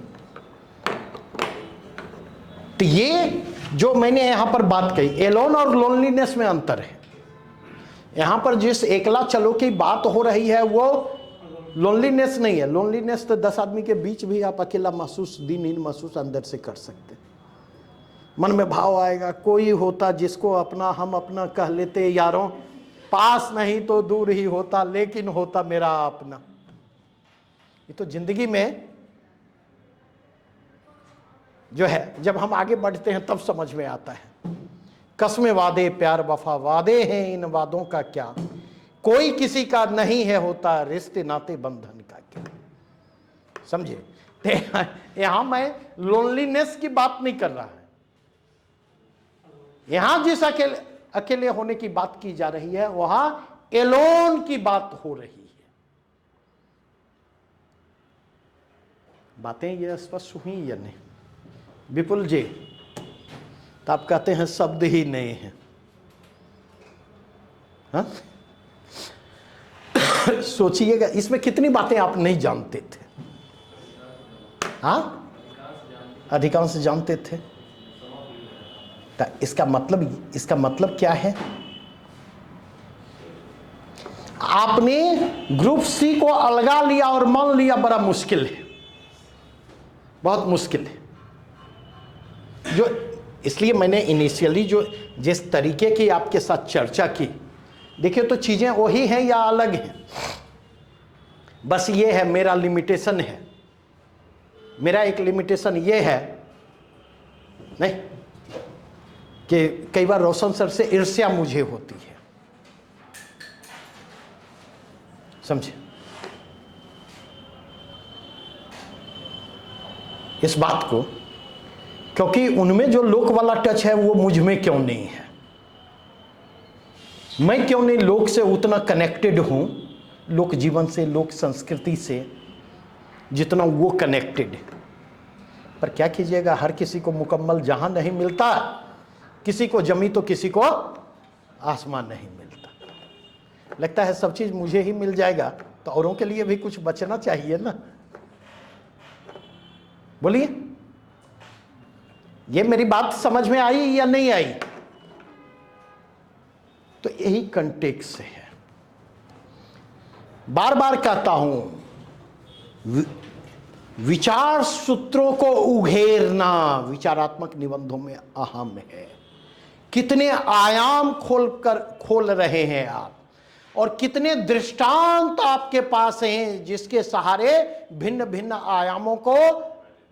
तो ये जो मैंने यहां पर बात कही, एलोन और लोनलीनेस में अंतर है। यहां पर जिस एकला चलो की बात हो रही है वो लोनलीनेस नहीं है। लोनलीनेस तो 10 आदमी के बीच भी आप अकेला महसूस, दिनहीन महसूस अंदर से कर सकते। मन में भाव आएगा, कोई होता जिसको अपना हम अपना कह लेते यारों, पास नहीं तो दूर ही होता, लेकिन होता मेरा अपना। ये तो जिंदगी में जो है, जब हम आगे बढ़ते हैं तब समझ में आता है। कसमें वादे प्यार वफा वादे हैं, इन वादों का क्या, कोई किसी का नहीं है होता, रिश्ते नाते बंधन का क्या। समझे। यहां मैं लोनलीनेस की बात नहीं कर रहा है। यहां जिस अकेले होने की बात की जा रही है, वहां एलोन की बात हो रही है। बातें ये स्पष्ट हुई या नहीं? विपुल जी, तो आप कहते हैं शब्द ही नहीं है। हाँ? सोचिएगा, इसमें कितनी बातें आप नहीं जानते थे। हाँ, अधिकांश जानते थे। तो इसका मतलब क्या है? आपने ग्रुप सी को अलगा लिया और मान लिया बड़ा मुश्किल है, बहुत मुश्किल है। जो इसलिए मैंने इनिशियली जो जिस तरीके की आपके साथ चर्चा की, देखिए तो चीजें वही हैं या अलग हैं? बस ये है, मेरा लिमिटेशन है। मेरा एक लिमिटेशन ये है नहीं कि कई बार रोशन सर से ईर्ष्या मुझे होती है, समझे। इस बात को, क्योंकि उनमें जो लोक वाला टच है वो मुझ में क्यों नहीं है। मैं क्यों नहीं लोक से उतना कनेक्टेड हूं, लोक जीवन से, लोक संस्कृति से जितना वो कनेक्टेड है। पर क्या कीजिएगा, हर किसी को मुकम्मल जहां नहीं मिलता, किसी को जमी तो किसी को आसमान नहीं मिलता। लगता है सब चीज मुझे ही मिल जाएगा, तो औरों के लिए भी कुछ बचना चाहिए ना। बोलिए, ये मेरी बात समझ में आई या नहीं आई? तो यही कंटेक्स्ट है। बार बार कहता हूं, विचार सूत्रों को उघेरना विचारात्मक निबंधों में अहम है। कितने आयाम खोल रहे हैं आप, और कितने दृष्टांत आपके पास हैं जिसके सहारे भिन्न भिन्न आयामों को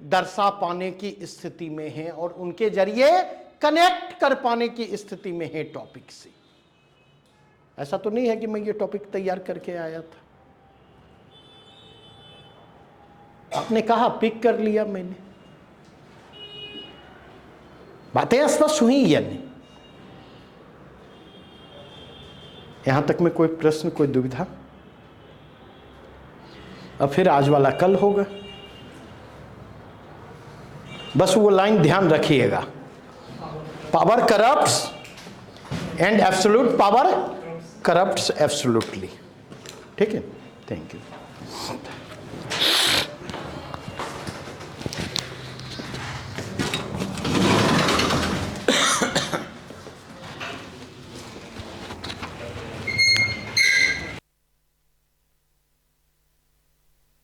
दर्शा पाने की स्थिति में हैं, और उनके जरिए कनेक्ट कर पाने की स्थिति में हैं टॉपिक से। ऐसा तो नहीं है कि मैं ये टॉपिक तैयार करके आया था, आपने कहा पिक कर लिया मैंने। बातें स्पष्ट हुई या नहीं? यहां तक में कोई प्रश्न, कोई दुविधा? अब फिर आज वाला कल होगा, बस वो लाइन ध्यान रखिएगा, power corrupts and absolute power corrupts absolutely. ठीक है, थैंक यू।